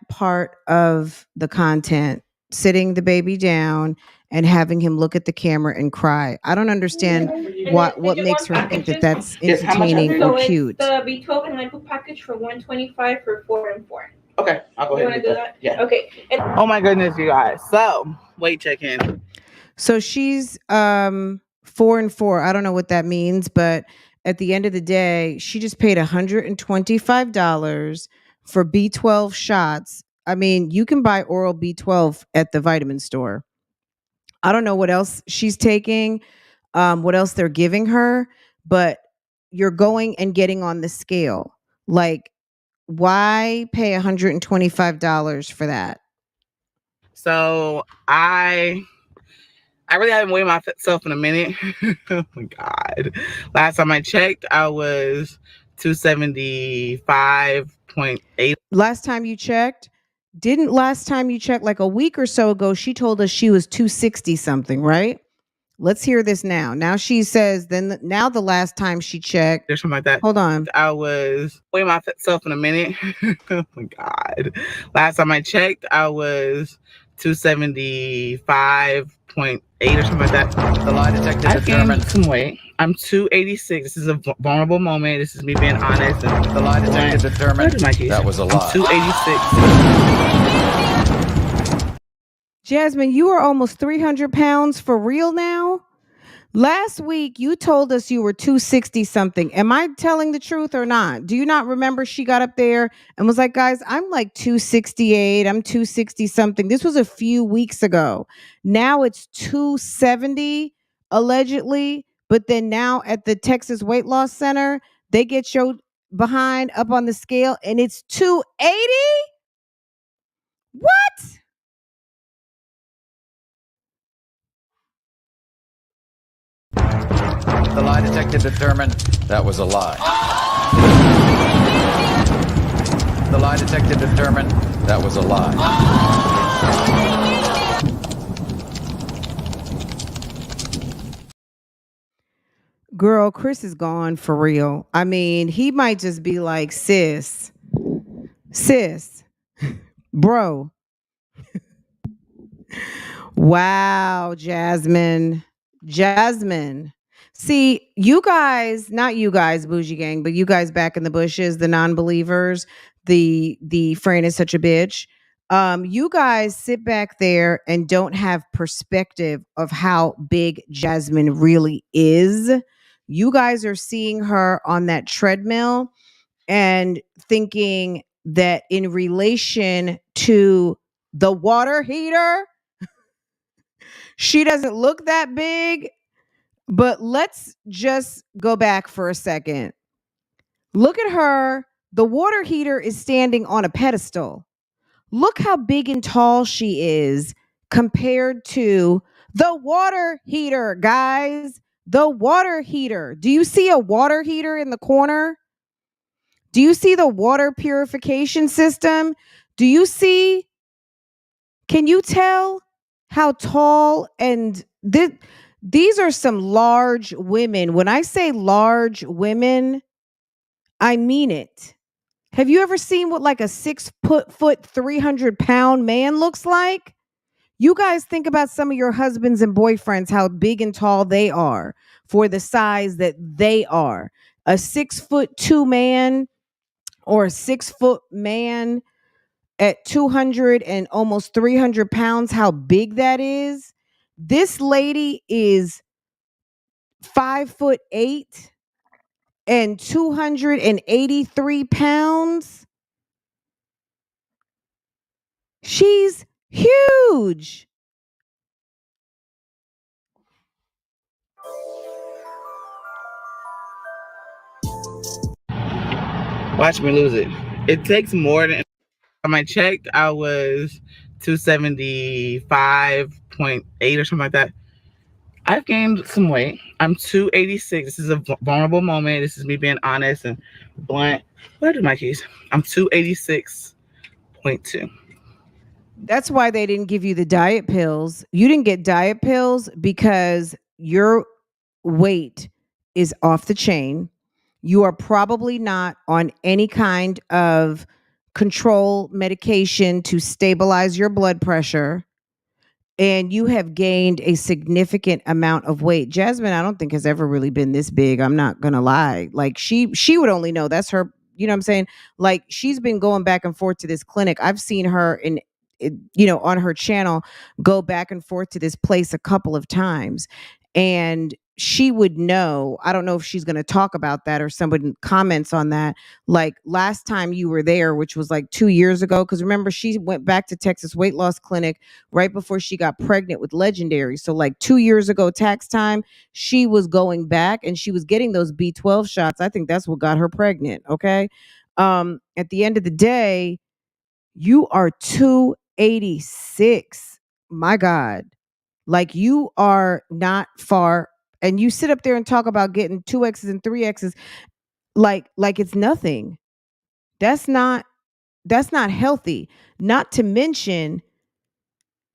part of the content? Sitting the baby down and having him look at the camera and cry. I don't understand what makes her think that that's entertaining or cute. It's the B12 and lipo package for $125 for 4 and 4. Okay, I'll go ahead. You want to do that? Yeah. Okay. Oh my goodness, you guys. So, weight check-in. So she's 4 and 4. I don't know what that means, but at the end of the day, she just paid $125 for B12 shots. I mean, you can buy oral B12 at the vitamin store. I don't know what else she's taking, what else they're giving her, but you're going and getting on the scale. Like, why pay $125 for that? So I really haven't weighed myself in a minute. Oh my God. Last time I checked, I was 275.8. Last time you checked like a week or so ago, she told us she was 260 something, right? Let's hear this now. Now she says now the last time she checked. Or something like that. Hold on. I was weighing myself in a minute. Oh my God. Last time I checked, I was 275.8 or something like that. The lie detector I've determined. gained some weight. I'm 286. This is a vulnerable moment. This is me being honest. And The lie detector determined that was a lie. I'm 286. Jasmine, you are almost 300 pounds for real now? Last week, you told us you were 260 something. Am I telling the truth or not? Do you not remember she got up there and was like, guys, I'm like 268. I'm 260 something. This was a few weeks ago. Now it's 270, allegedly. But then now at the Texas Weight Loss Center, they get your behind up on the scale and it's 280? What? The lie detector determined that was a lie. The lie detector determined that was a lie. Girl, Chris is gone for real. I mean, he might just be like, sis, bro. Wow, Jasmine. See, you guys, not you guys, BougieGang, but you guys back in the bushes, the non-believers, the Fran is such a bitch. You guys sit back there and don't have perspective of how big Jasmine really is. You guys are seeing her on that treadmill and thinking that in relation to the water heater, she doesn't look that big. But let's just go back for a second. Look at her. The water heater is standing on a pedestal. Look how big and tall she is compared to the water heater, guys. The water heater. Do you see a water heater in the corner? Do you see the water purification system? Do you see? Can you tell how tall and these are some large women. When I say large women, I mean it. Have you ever seen what like a 6 foot 300-pound man looks like? You guys think about some of your husbands and boyfriends, how big and tall they are for the size that they are. A 6'2" man or a 6 foot man at 200 and almost 300 pounds, how big that is. This lady is 5'8" and 283 pounds. She's huge. Watch me lose it. It takes more than On my check, I was 275.8 or something like that. I've gained some weight. I'm 286. This is a vulnerable moment. This is me being honest and blunt. Where are my keys? I'm 286.2. That's why they didn't give you the diet pills. You didn't get diet pills because your weight is off the chain. You are probably not on any kind of control medication to stabilize your blood pressure. And you have gained a significant amount of weight. Jasmine, I don't think has ever really been this big. I'm not gonna lie. Like she would only know. That's her. You know what I'm saying? Like she's been going back and forth to this clinic. I've seen her on her channel go back and forth to this place a couple of times, and she would know. I don't know if she's going to talk about that or somebody comments on that. Like last time you were there, which was like 2 years ago, because remember she went back to Texas Weight Loss Clinic right before she got pregnant with Legendary. So like 2 years ago tax time, she was going back and she was getting those B12 shots. I think that's what got her pregnant. Okay. At the end of the day, you are 286. My God. Like you are not far. And you sit up there and talk about getting 2X's and 3X's like it's nothing. That's not healthy. Not to mention,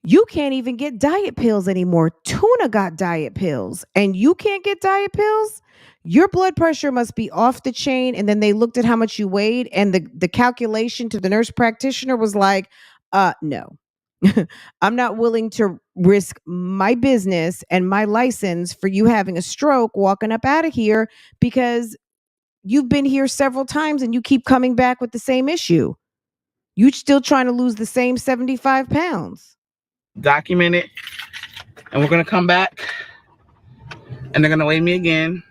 you can't even get diet pills anymore. Tuna got diet pills and you can't get diet pills. Your blood pressure must be off the chain. And then they looked at how much you weighed, and the calculation to the nurse practitioner was like, no. I'm not willing to risk my business and my license for you having a stroke walking up out of here, because you've been here several times and you keep coming back with the same issue. You're still trying to lose the same 75 pounds. Document it, and we're going to come back and they're going to weigh me again.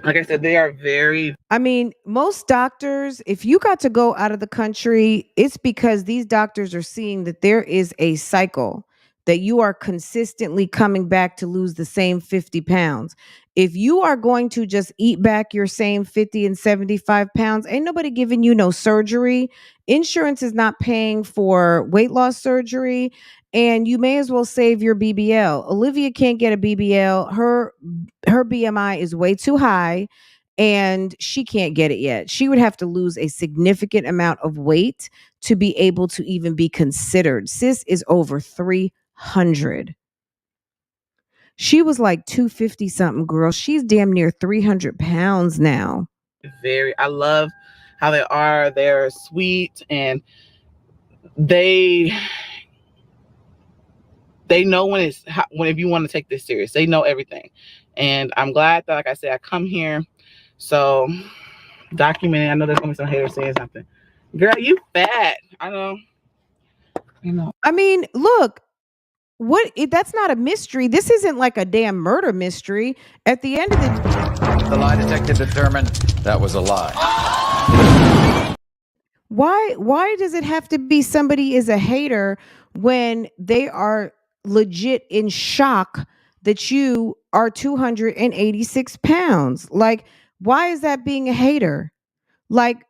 Like I said, they are very... I mean, most doctors, if you got to go out of the country, it's because these doctors are seeing that there is a cycle, that you are consistently coming back to lose the same 50 pounds. If you are going to just eat back your same 50 and 75 pounds, ain't nobody giving you no surgery. Insurance is not paying for weight loss surgery, and you may as well save your BBL. Olivia can't get a BBL. Her BMI is way too high, and she can't get it yet. She would have to lose a significant amount of weight to be able to even be considered. Sis is over 300. She was like 250 something, girl. She's damn near 300 pounds now. I love how they are. They're sweet, and they know if you want to take this serious. They know everything. And I'm glad that, like I said, I come here. So documenting. I know there's gonna be some haters saying something. Girl, you fat. I know. I mean, look, that's not a mystery. This isn't like a damn murder mystery. At the end of the lie detector determined that was a lie. Why does it have to be somebody is a hater when they are legit in shock that you are 286 pounds? Like, why is that being a hater? Like,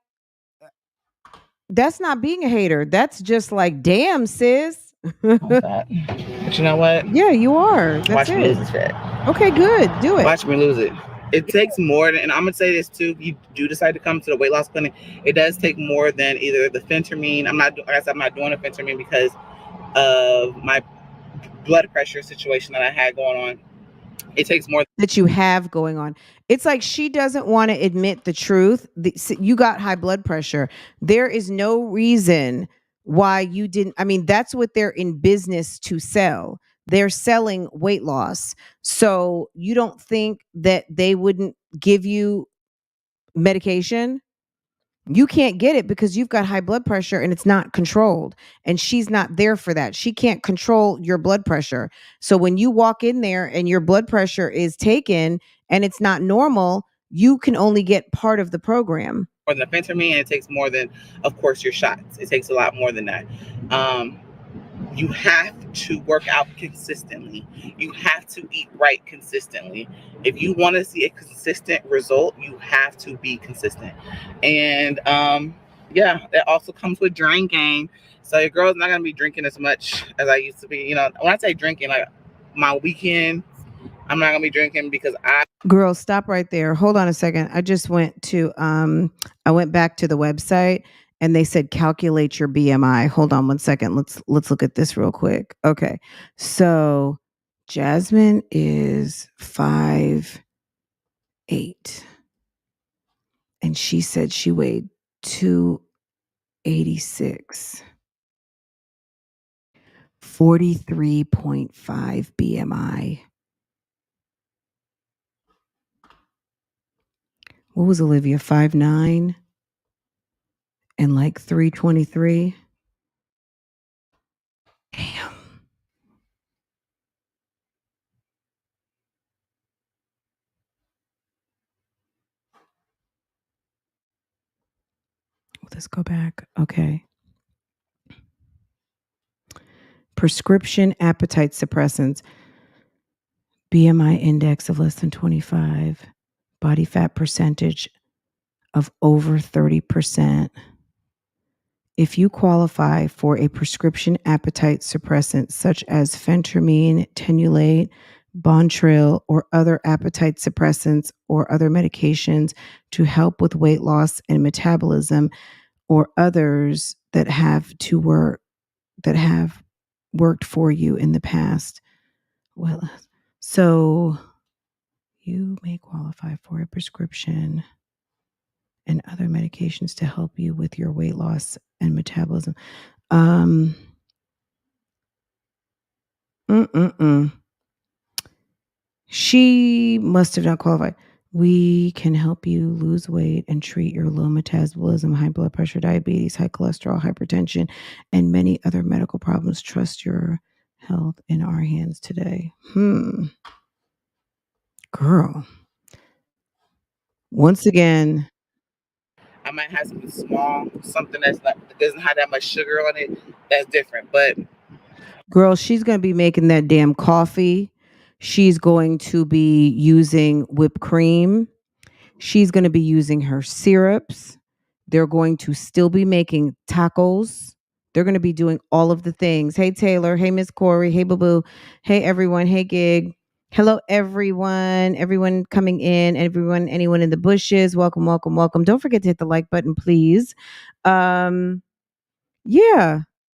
that's not being a hater. That's just like, damn, sis. But you know what? Yeah, you are. Watch me lose this fat. Okay, good. Do it. Watch me lose it. It takes more than, and I'm gonna say this too, if you do decide to come to the weight loss clinic, it does take more than either the phentermine. I'm not doing a phentermine because of my blood pressure situation that I had going on. It takes more that you have going on. It's like she doesn't want to admit the truth. You got high blood pressure. There is no reason why you didn't. I mean, that's what they're in business to sell. They're selling weight loss. So you don't think that they wouldn't give you medication? You can't get it because you've got high blood pressure and it's not controlled. And she's not there for that. She can't control your blood pressure. So when you walk in there and your blood pressure is taken and it's not normal, you can only get part of the program. More than a phentermine, and it takes more than, of course, your shots. It takes a lot more than that. You have to work out consistently. You have to eat right consistently. If you want to see a consistent result, you have to be consistent. And Yeah, it also comes with drinking. So your girl's not gonna be drinking as much as I used to be. You know, when I say drinking, like my weekend, I'm not gonna be drinking because Girl, stop right there. Hold on a second. I just went to I went back to the website and they said calculate your BMI. Hold on one second. Let's look at this real quick. Okay. So Jasmine is 5'8", and she said she weighed 286. 43.5 BMI. What was Olivia? 5'9" and like 323. Damn. Let's go back. Okay. Prescription appetite suppressants. BMI index of less than 25. Body fat percentage of over 30%. If you qualify for a prescription appetite suppressant such as phentermine, Tenulate, Bontril, or other appetite suppressants or other medications to help with weight loss and metabolism, or others that have worked for you in the past. Well, so you may qualify for a prescription and other medications to help you with your weight loss and metabolism. She must have not qualified. We can help you lose weight and treat your low metabolism, high blood pressure, diabetes, high cholesterol, hypertension, and many other medical problems. Trust your health in our hands today. Girl. Once again, I might have something small, something that doesn't have that much sugar on it. That's different. But girl, she's going to be making that damn coffee. She's going to be using whipped cream. She's going to be using her syrups. They're going to still be making tacos. They're going to be doing all of the things. Hey, Taylor. Hey, Miss Corey. Hey, Boo Boo. Hey, everyone. Hey, Gig. Hello, everyone. Everyone coming in. Anyone in the bushes. Welcome, welcome, welcome. Don't forget to hit the like button, please. Yeah,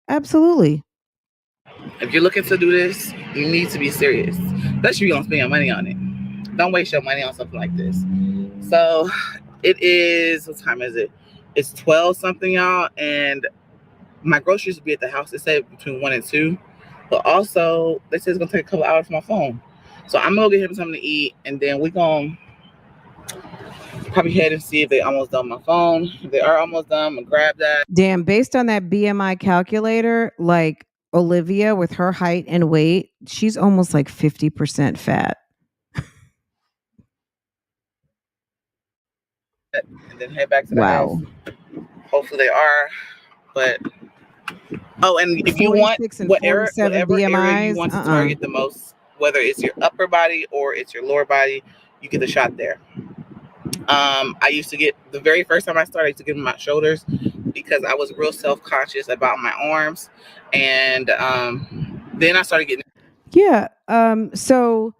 absolutely. if you're looking to do this, you need to be serious. Especially if you're gonna spend your money on it. Don't waste your money on something like this. So it is, what time is it? It's 12 something, y'all, and my groceries will be at the house. They say between 1 and 2. But also, they say it's gonna take a couple hours for my phone. So I'm gonna go get him something to eat, and then we're gonna probably head and see if they almost done my phone. If they are almost done, I'm gonna grab that. Damn, based on that BMI calculator, like Olivia with her height and weight, she's almost like 50% fat. And then head back to the house. Hopefully they are. But and if you want whatever area you want to target the most, whether it's your upper body or it's your lower body, you get the shot there. I used to get, the very first time I started, I used to get my shoulders because I was real self-conscious about my arms. And then I started getting. Yeah. So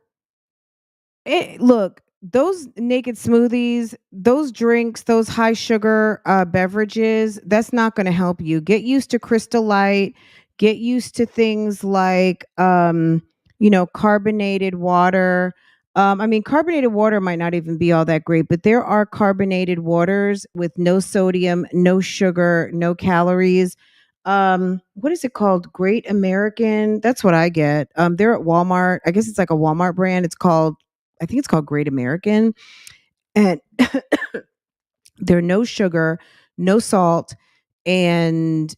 look, those naked smoothies, those drinks, those high sugar beverages, that's not going to help you. Get used to Crystal Light. Get used to things like, carbonated water. Carbonated water might not even be all that great, but there are carbonated waters with no sodium, no sugar, no calories. What is it called? Great American. That's what I get. They're at Walmart. I guess it's like a Walmart brand. I think it's called Great American. And they're no sugar, no salt, and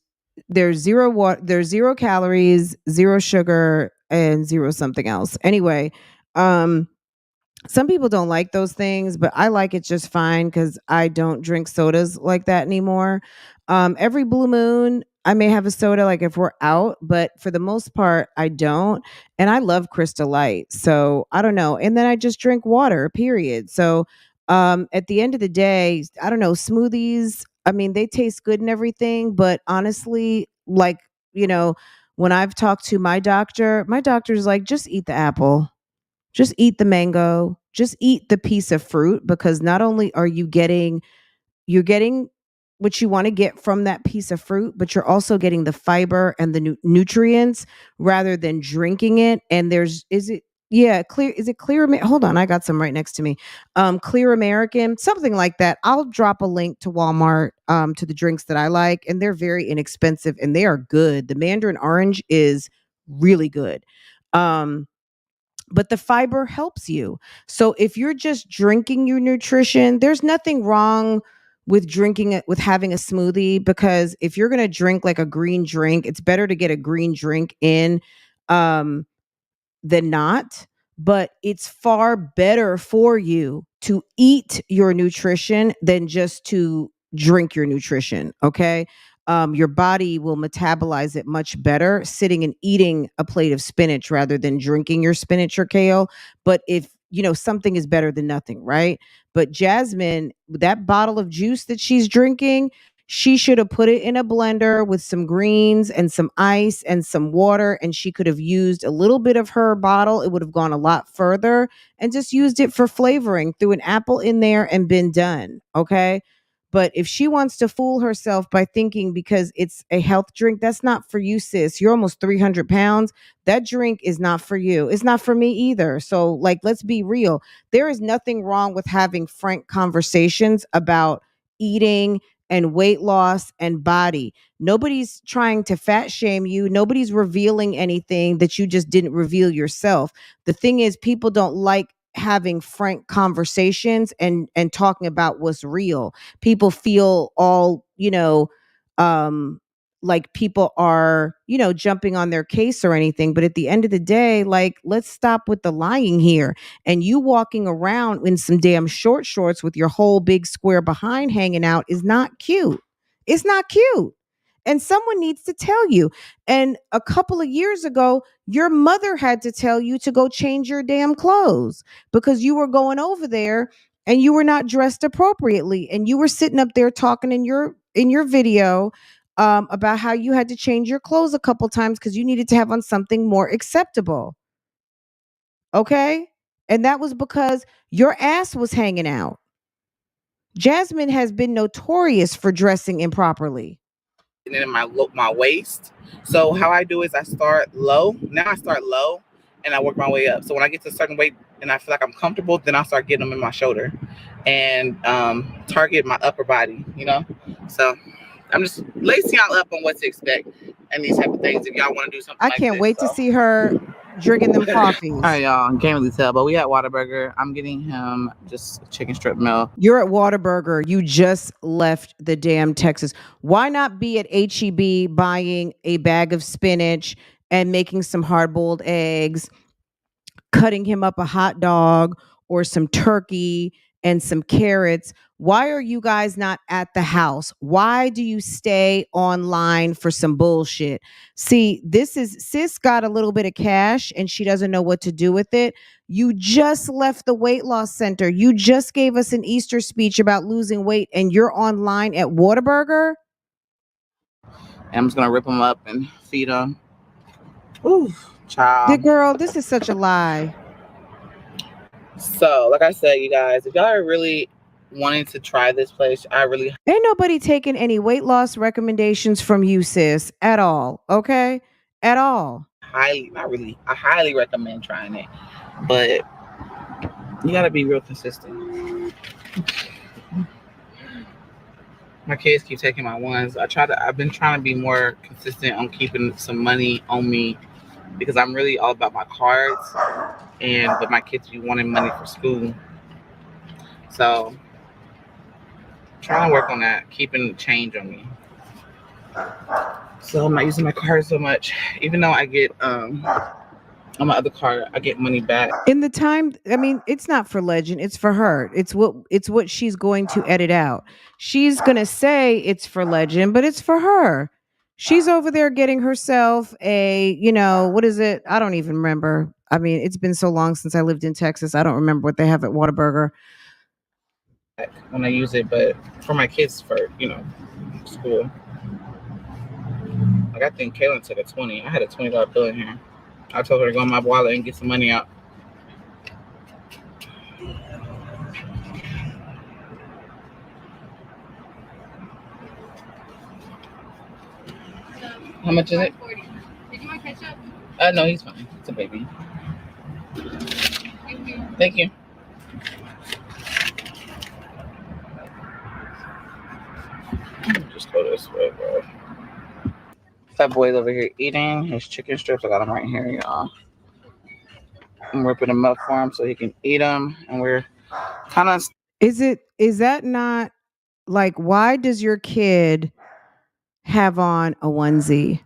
there's there's 0 calories, 0 sugar, and 0 something else. Anyway, some people don't like those things, but I like it just fine because I don't drink sodas like that anymore. Every blue moon, I may have a soda, like if we're out, but for the most part, I don't. And I love Crystal Light. So I don't know. And then I just drink water, period. So at the end of the day, I don't know, smoothies, I mean, they taste good and everything, but honestly, like, when I've talked to my doctor's like, just eat the apple, just eat the mango, just eat the piece of fruit, because not only are you're getting what you want to get from that piece of fruit, but you're also getting the fiber and the nutrients rather than drinking it. And is it clear? Hold on, I got some right next to me. Clear American, something like that. I'll drop a link to Walmart, to the drinks that I like, and they're very inexpensive and they are good. The Mandarin Orange is really good. But the fiber helps you. So if you're just drinking your nutrition, there's nothing wrong with drinking it, with having a smoothie, because if you're going to drink like a green drink, it's better to get a green drink in, um, than not. But it's far better for you to eat your nutrition than just to drink your nutrition. Okay. Your body will metabolize it much better sitting and eating a plate of spinach rather than drinking your spinach or kale. But if something is better than nothing, right? But Jasmine, that bottle of juice that she's drinking, she should have put it in a blender with some greens and some ice and some water, and she could have used a little bit of her bottle. It would have gone a lot further, and just used it for flavoring, threw an apple in there and been done. Okay. But if she wants to fool herself by thinking because it's a health drink, that's not for you, sis. You're almost 300 pounds. That drink is not for you. It's not for me either. So, like, let's be real. There is nothing wrong with having frank conversations about eating and weight loss and body. Nobody's trying to fat shame you. Nobody's revealing anything that you just didn't reveal yourself. The thing is, people don't like having frank conversations and talking about what's real. People feel all, like people are, jumping on their case or anything. But at the end of the day, like, let's stop with the lying here. And you walking around in some damn short shorts with your whole big square behind hanging out is not cute. It's not cute. And someone needs to tell you. And a couple of years ago, your mother had to tell you to go change your damn clothes because you were going over there and you were not dressed appropriately, and you were sitting up there talking in your video, about how you had to change your clothes a couple times because you needed to have on something more acceptable. Okay? And that was because your ass was hanging out. Jasmine has been notorious for dressing improperly. In my waist. So how I do is I start low. Now I start low and I work my way up. So when I get to a certain weight and I feel like I'm comfortable, then I'll start getting them in my shoulder and target my upper body, So I'm just lacing y'all up on what to expect and these type of things if y'all want to do something. I can't wait to see her drinking them coffees. All right, y'all. Can't really tell, but we at Whataburger. I'm getting him just chicken strip meal. You're at Whataburger. You just left the damn Texas. Why not be at HEB buying a bag of spinach and making some hard-boiled eggs, cutting him up a hot dog or some turkey and some carrots? Why are you guys not at the house? Why do you stay online for some bullshit? See, sis got a little bit of cash and she doesn't know what to do with it. You just left the weight loss center. You just gave us an Easter speech about losing weight and you're online at Whataburger? And I'm just going to rip them up and feed them. Ooh, child. The girl, this is such a lie. So, like I said, you guys, if y'all are really wanting to try this place, ain't nobody taking any weight loss recommendations from you, sis, at all. Okay? At all. I highly recommend trying it, but you gotta be real consistent. My kids keep taking my ones. I've been trying to be more consistent on keeping some money on me because I'm really all about my cards, but my kids be wanting money for school. So trying to work on that, keeping change on me. So I'm not using my card so much, even though I get on my other card, I get money back. In the time, I mean, it's not for Legend, it's for her. It's what she's going to edit out. She's gonna say it's for Legend, but it's for her. She's over there getting herself a, what is it? I don't even remember. I mean, it's been so long since I lived in Texas. I don't remember what they have at Whataburger. when I use it, but for my kids for school. Like I think Kaylin took a 20. I had a $20 bill in here. I told her to go in my wallet and get some money out. How much is it? Did you want ketchup? No, he's fine. It's a baby. Thank you. Just go this way, bro. Fat boy's over here eating his chicken strips. I got him right here, y'all. I'm ripping them up for him so he can eat them. And we're kind of... Is that not like, why does your kid have on a onesie?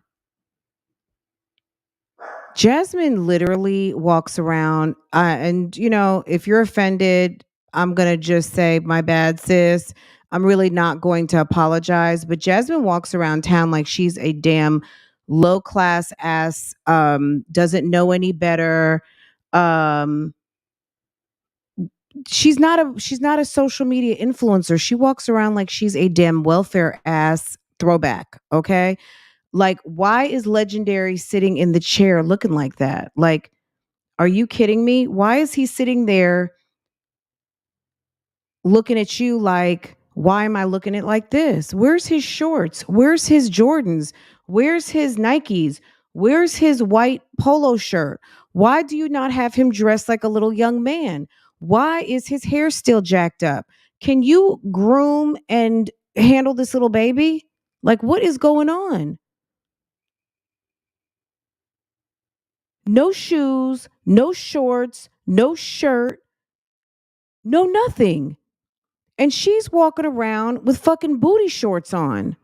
Jasmine literally walks around and if you're offended, I'm going to just say my bad, sis. I'm really not going to apologize, but Jasmine walks around town like she's a damn low class ass, doesn't know any better. She's not a social media influencer. She walks around like she's a damn welfare ass throwback. Okay. Like, why is Legendary sitting in the chair looking like that? Like, are you kidding me? Why is he sitting there looking at you like, why am I looking at it like this? Where's his shorts? Where's his Jordans? Where's his Nikes? Where's his white polo shirt? Why do you not have him dressed like a little young man? Why is his hair still jacked up? Can you groom and handle this little baby? Like, what is going on? No shoes, no shorts, no shirt, no nothing. And she's walking around with fucking booty shorts on.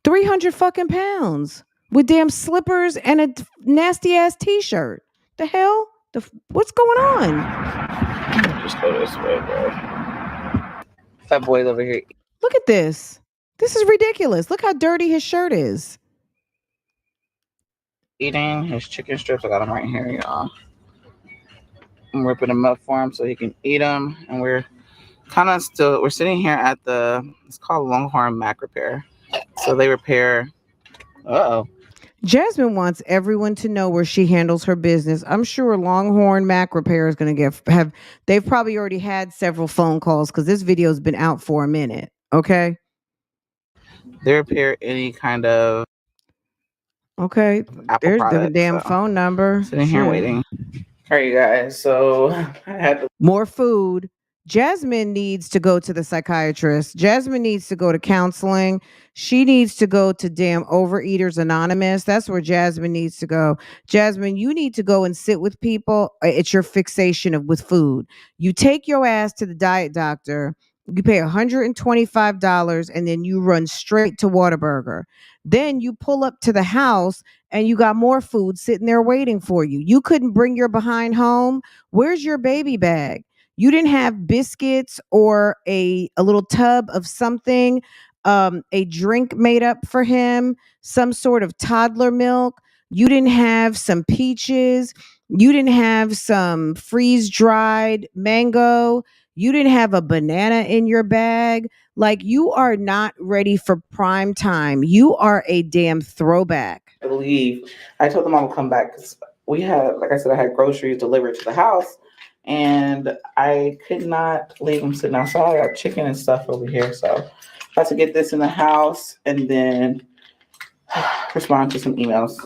300 fucking pounds with damn slippers and a nasty ass t-shirt. The hell? What's going on? Just go this way, bro. Fat boy's over here. Look at this. This is ridiculous. Look how dirty his shirt is. Eating his chicken strips. I got him right here, y'all. I'm ripping them up for him so he can eat them. And we're sitting here at it's called Longhorn Mac Repair. So they repair. Jasmine wants everyone to know where she handles her business. I'm sure Longhorn Mac Repair is going to they've probably already had several phone calls because this video's been out for a minute. Okay. They repair any kind of. Okay. There's the damn phone number. Sitting here waiting. All right, you guys. So I had more food. Jasmine needs to go to the psychiatrist. Jasmine needs to go to counseling. She needs to go to damn Overeaters Anonymous. That's where Jasmine needs to go. Jasmine, you need to go and sit with people. It's your fixation with food. You take your ass to the diet doctor. You pay $125 and then you run straight to Whataburger. Then you pull up to the house and you got more food sitting there waiting for you. You couldn't bring your behind home. Where's your baby bag? You didn't have biscuits or a little tub of something, a drink made up for him, some sort of toddler milk. You didn't have some peaches. You didn't have some freeze-dried mango. You didn't have a banana in your bag. Like, you are not ready for prime time. You are a damn throwback. I believe I told them I would come back because we had, like I said, I had groceries delivered to the house. And I could not leave them sitting outside. I got chicken and stuff over here. So I had to get this in the house and then respond to some emails.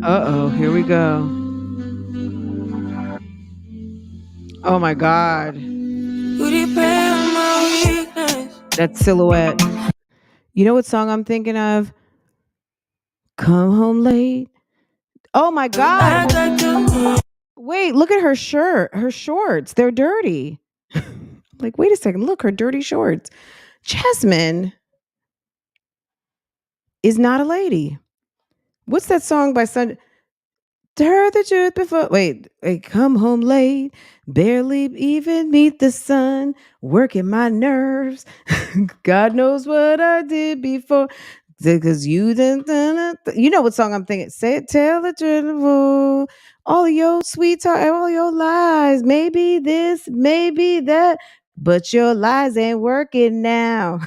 Uh-oh, here we go. Oh my God. That silhouette. You know what song I'm thinking of? Come home late. Oh my God. Wait, look at her shirt, her shorts. They're dirty. Like, wait a second. Look, her dirty shorts. Jasmine is not a lady. What's that song by Sun? Heard the truth before. Wait, come home late. Barely even meet the sun. Working my nerves. God knows what I did before. Because you didn't. You know what song I'm thinking? Say it, tell the truth. All your sweetheart, all your lies. Maybe this, maybe that. but your lies ain't working now.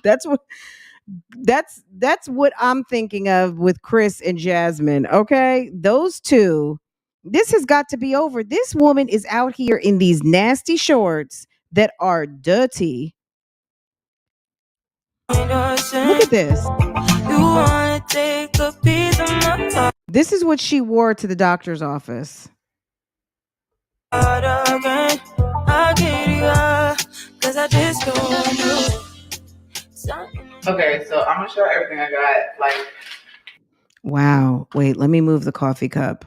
That's what I'm thinking of with Chris and Jasmine. Okay, those two. This has got to be over. This woman is out here in these nasty shorts that are dirty. Look at this. This is what she wore to the doctor's office. Okay, so I'm gonna show everything I got. Like, wow. Wait, let me move the coffee cup.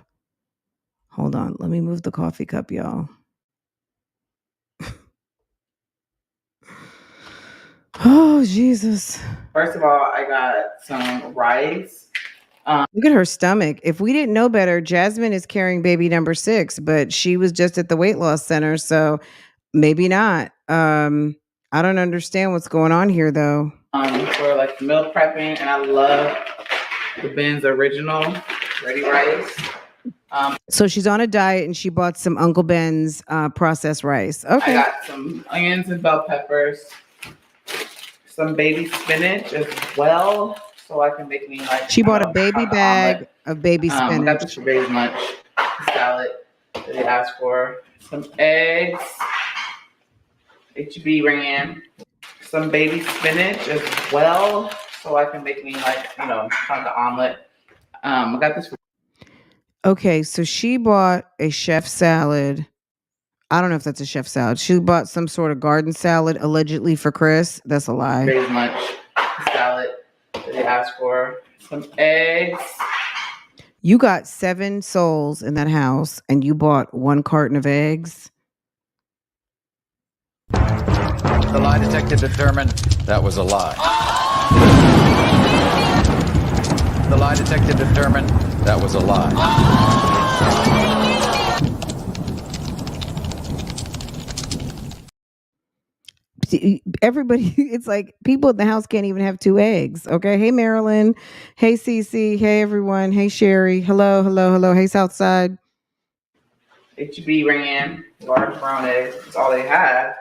Hold on. Let me move the coffee cup, y'all. Oh, Jesus. First of all, I got some rice. Look at her stomach. If we didn't know better, Jasmine is carrying baby number 6, but she was just at the weight loss center, so maybe not. I don't understand what's going on here, though. For like meal prepping, and I love the Ben's original ready rice. So she's on a diet, and she bought some Uncle Ben's processed rice. Okay. I got some onions and bell peppers, some baby spinach as well, so I can make me like. She bought a baby bag of baby spinach. I got this for baby's lunch salad that they asked for. Some eggs, HB ran, some baby spinach as well, so I can make me like, kind of the omelet. I got this for. Okay, so she bought a chef salad. I don't know if that's a chef salad. She bought some sort of garden salad, allegedly for Chris. That's a lie. Baby's lunch salad that they asked for. Some eggs. You got 7 souls in that house, and you bought 1 carton of eggs. The lie detector determined that was a lie. The lie detector determined that was a lie. Everybody, it's like people in the house can't even have 2 eggs. Okay. Hey, Marilyn. Hey, Cece. Hey, everyone. Hey, Sherry. Hello, hello, hello. Hey, Southside. HB ran, large brown eggs. That's all they had.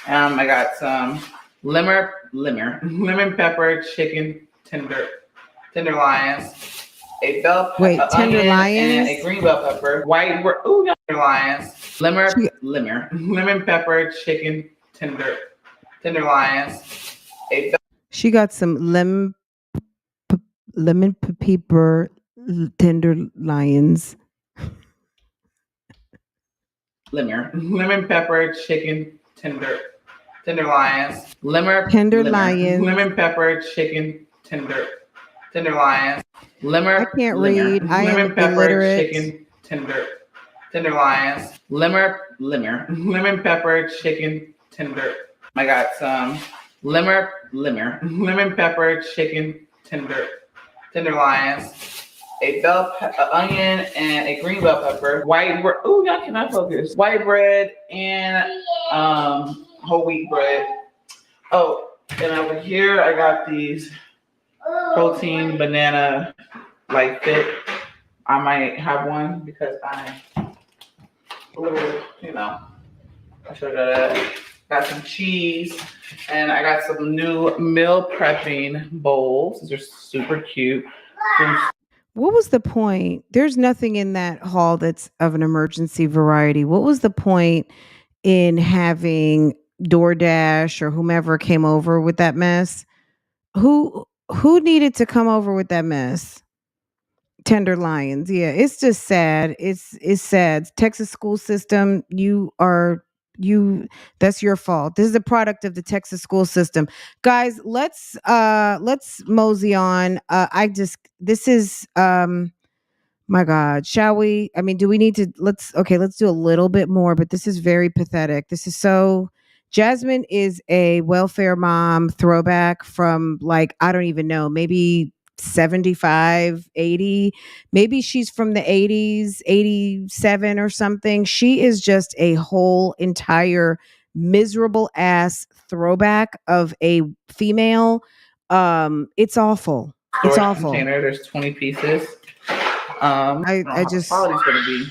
I got some lemon pepper chicken tenderloins, a bell pepper, and a green bell pepper, white tenderloins, lemon pepper chicken tenderloins. She got some lemon pepper tenderloins. Lemon pepper chicken tenderloins. Lemon pepper chicken tenderloins. I can't read. I am lemon pepper illiterate. Chicken tenderloins. Lemon pepper chicken tender. I got some lemon pepper chicken tenderloins, a bell onion and a green bell pepper, white bread. Oh, y'all cannot focus. White bread and whole wheat bread. Oh, and over here I got these protein banana like fit. I might have one because I'm a little, I should have got some cheese, and I got some new meal prepping bowls. These are super cute. What was the point? There's nothing in that haul that's of an emergency variety. What was the point in having DoorDash or whomever came over with that mess? Who needed to come over with that mess? Tenderloins. Yeah, it's just sad. It's sad. Texas school system, that's your fault. This is a product of the Texas school system. Guys, let's mosey on. This is my God, shall we? I mean, do we need to let's do a little bit more, but this is very pathetic. This is so Jasmine is a welfare mom throwback from like, I don't even know, maybe 75, 80. Maybe she's from the 80s, 87 or something. She is just a whole entire miserable ass throwback of a female. It's awful. It's awful. Container, there's 20 pieces. I just quality's gonna be.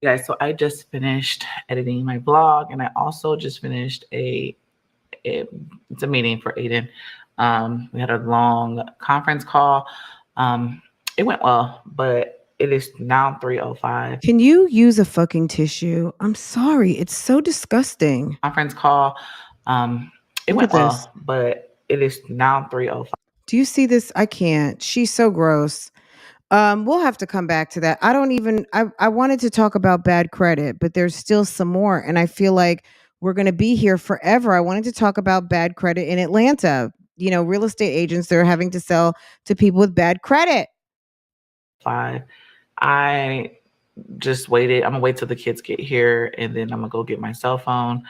guys, so I just finished editing my vlog, and I also just finished it's a meeting for Aiden. We had a long conference call. It went well, but it is now 3:05. Can you use a fucking tissue? I'm sorry. It's so disgusting. Conference call. It went well, but it is now 3:05. Do you see this? I can't. She's so gross. We'll have to come back to that. I wanted to talk about bad credit, but there's still some more. And I feel like we're going to be here forever. I wanted to talk about bad credit in Atlanta. You know, real estate agents, they're having to sell to people with bad credit. I just waited. I'm going to wait till the kids get here, and then I'm going to go get my cell phone.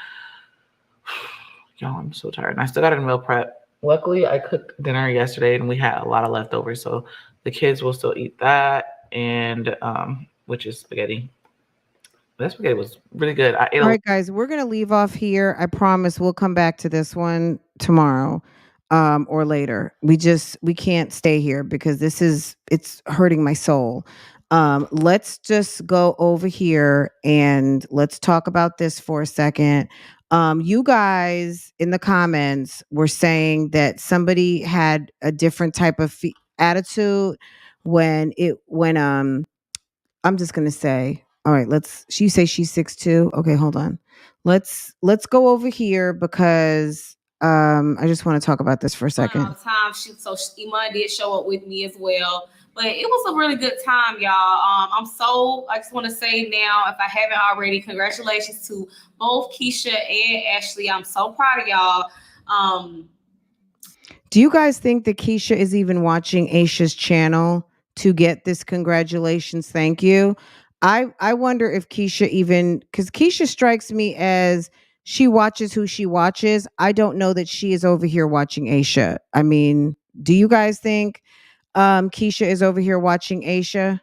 Y'all, I'm so tired. And I still got to meal prep. Luckily, I cooked dinner yesterday, and we had a lot of leftovers. So the kids will still eat that, and which is spaghetti. That spaghetti was really good. All right, guys, we're going to leave off here. I promise we'll come back to this one tomorrow or later. We can't stay here because it's hurting my soul. Let's just go over here and let's talk about this for a second. You guys in the comments were saying that somebody had a different type of attitude when I'm just going to say, all right, you say she's 6'2". Okay, hold on. Let's go over here because I just want to talk about this for a second. All the time. Iman did show up with me as well. But it was a really good time, y'all. I just want to say now, if I haven't already, congratulations to both Keesha and Ashley. I'm so proud of y'all. Do you guys think that Keesha is even watching Asha's channel to get this congratulations? Thank you. I wonder if Keesha because Keesha strikes me as she watches who she watches. I don't know that she is over here watching Asha. I mean, do you guys think Keesha is over here watching Asha?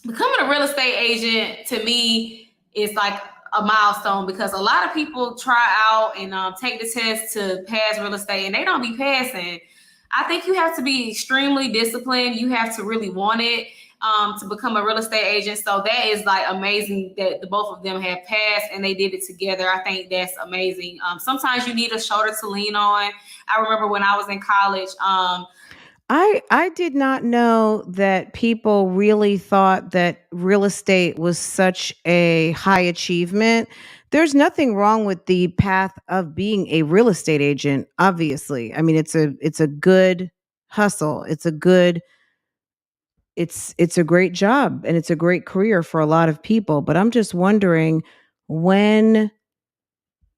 Becoming a real estate agent to me is like a milestone because a lot of people try out and take the test to pass real estate and they don't be passing. I think you have to be extremely disciplined. You have to really want it to become a real estate agent. So that is like amazing that the both of them have passed and they did it together. I think that's amazing. Sometimes you need a shoulder to lean on. I remember when I was in college, I did not know that people really thought that real estate was such a high achievement. There's nothing wrong with the path of being a real estate agent, obviously. I mean, it's a good hustle. It's a great job and it's a great career for a lot of people. But I'm just wondering when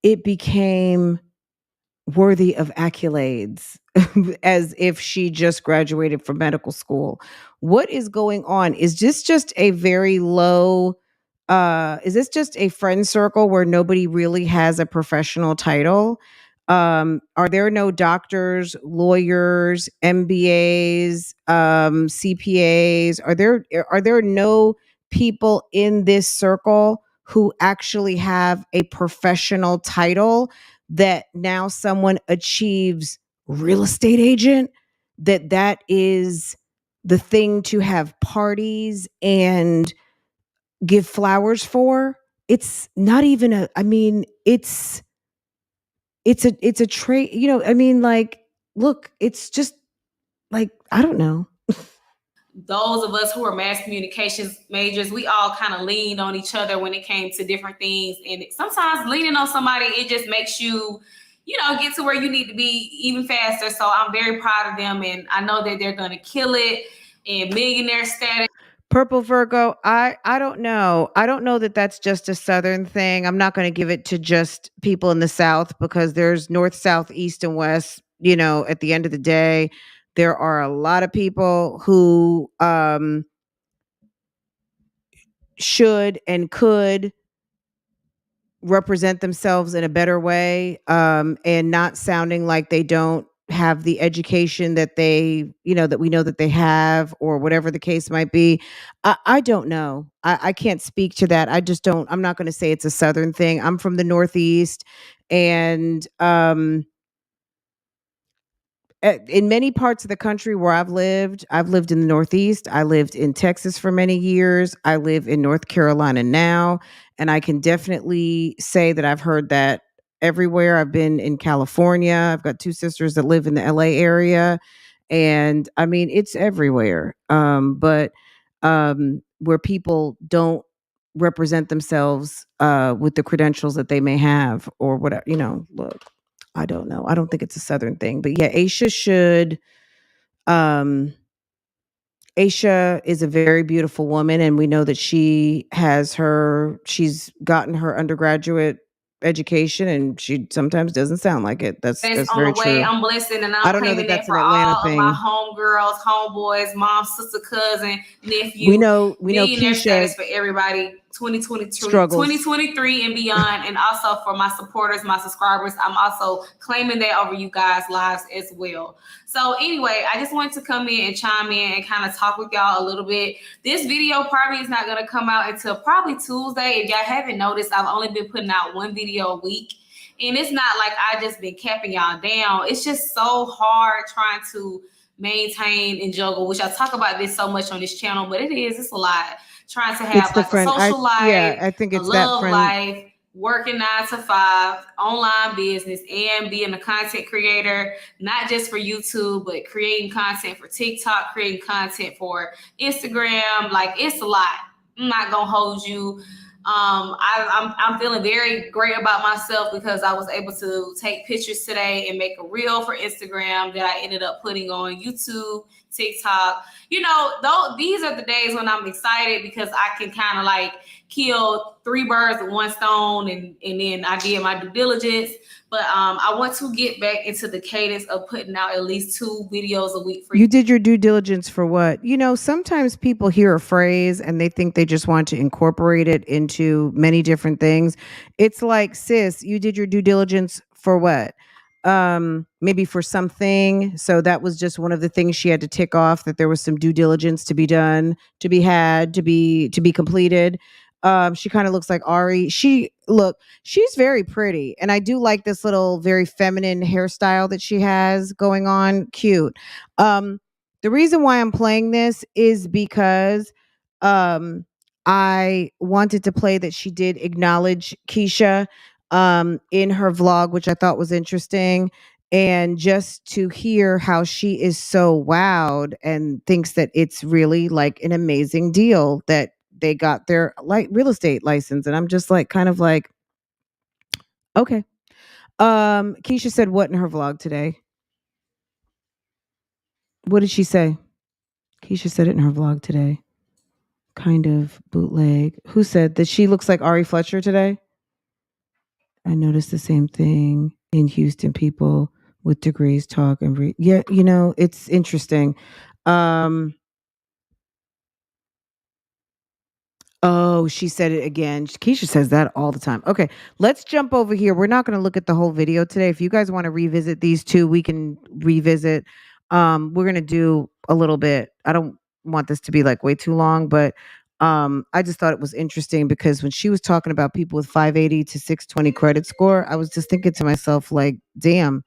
it became worthy of accolades as if she just graduated from medical school. What is going on? Is this just a very low is this just a friend circle where nobody really has a professional title? Are there no doctors, lawyers, MBAs, CPAs? Are there no people in this circle who actually have a professional title that now someone achieves real estate agent, that is the thing to have parties and give flowers for? It's not even it's a trait, I mean, like, look, it's just like, I don't know. Those of us who are mass communications majors, we all kind of leaned on each other when it came to different things. And sometimes leaning on somebody, it just makes you, get to where you need to be even faster. So I'm very proud of them. And I know that they're going to kill it in millionaire status. Purple Virgo, I don't know. I don't know that that's just a Southern thing. I'm not going to give it to just people in the South because there's North, South, East, and West. At the end of the day, there are a lot of people who should and could represent themselves in a better way and not sounding like they don't have the education that they, that we know that they have, or whatever the case might be. I don't know. I can't speak to that. I'm not going to say it's a Southern thing. I'm from the Northeast, and in many parts of the country where I've lived in the Northeast. I lived in Texas for many years. I live in North Carolina now. And I can definitely say that I've heard that everywhere. I've been in California. I've got 2 sisters that live in the LA area. And I mean, it's everywhere. But where people don't represent themselves with the credentials that they may have or whatever, look. I don't know. I don't think it's a Southern thing, but yeah, Asha is a very beautiful woman, and we know that she's gotten her undergraduate education, and she sometimes doesn't sound like it. That's on very the way. true. I'm blessing, and I I'm don't know claiming that that that's an for Atlanta all thing. of my homegirls, homeboys, mom, sister, cousin, nephew. We know millionaire Keesha status for everybody. 2022, struggles. 2023 and beyond, and also for my supporters, my subscribers. I'm also claiming that over you guys' lives as well. So anyway, I just wanted to come in and chime in and kind of talk with y'all a little bit. This video probably is not going to come out until probably Tuesday. If y'all haven't noticed, I've only been putting out 1 video a week. And it's not like I just been capping y'all down. It's just so hard trying to maintain and juggle, which I talk about this so much on this channel, but it's a lot. Trying to have like a social life, I think it's a love life, working 9 to 5, online business, and being a content creator, not just for YouTube, but creating content for TikTok, creating content for Instagram. Like, it's a lot. I'm not gonna hold you. I'm feeling very great about myself because I was able to take pictures today and make a reel for Instagram that I ended up putting on YouTube, TikTok. These are the days when I'm excited because I can kind of like kill 3 birds with 1 stone, and then I did my due diligence. But I want to get back into the cadence of putting out at least 2 videos a week for you. You did your due diligence for what? Sometimes people hear a phrase and they think they just want to incorporate it into many different things. It's like, sis, you did your due diligence for what? Maybe for something. So that was just one of the things she had to tick off, that there was some due diligence to be done, to be completed. She kind of looks like Ari. She's very pretty. And I do like this little very feminine hairstyle that she has going on. Cute. The reason why I'm playing this is because I wanted to play that she did acknowledge Keesha in her vlog, which I thought was interesting. And just to hear how she is so wowed and thinks that it's really like an amazing deal that they got their real estate license. And I'm just like, kind of like, okay. Keesha said what in her vlog today? What did she say? Keesha said it in her vlog today. Kind of bootleg. Who said that she looks like Ari Fletcher today? I noticed the same thing in Houston. People with degrees talk and read. Yeah, it's interesting. Oh, she said it again. Keesha says that all the time. Okay, let's jump over here. We're not going to look at the whole video today. If you guys want to revisit these 2, we can revisit. We're going to do a little bit. I don't want this to be like way too long, but I just thought it was interesting because when she was talking about people with 580 to 620 credit score, I was just thinking to myself, like, damn,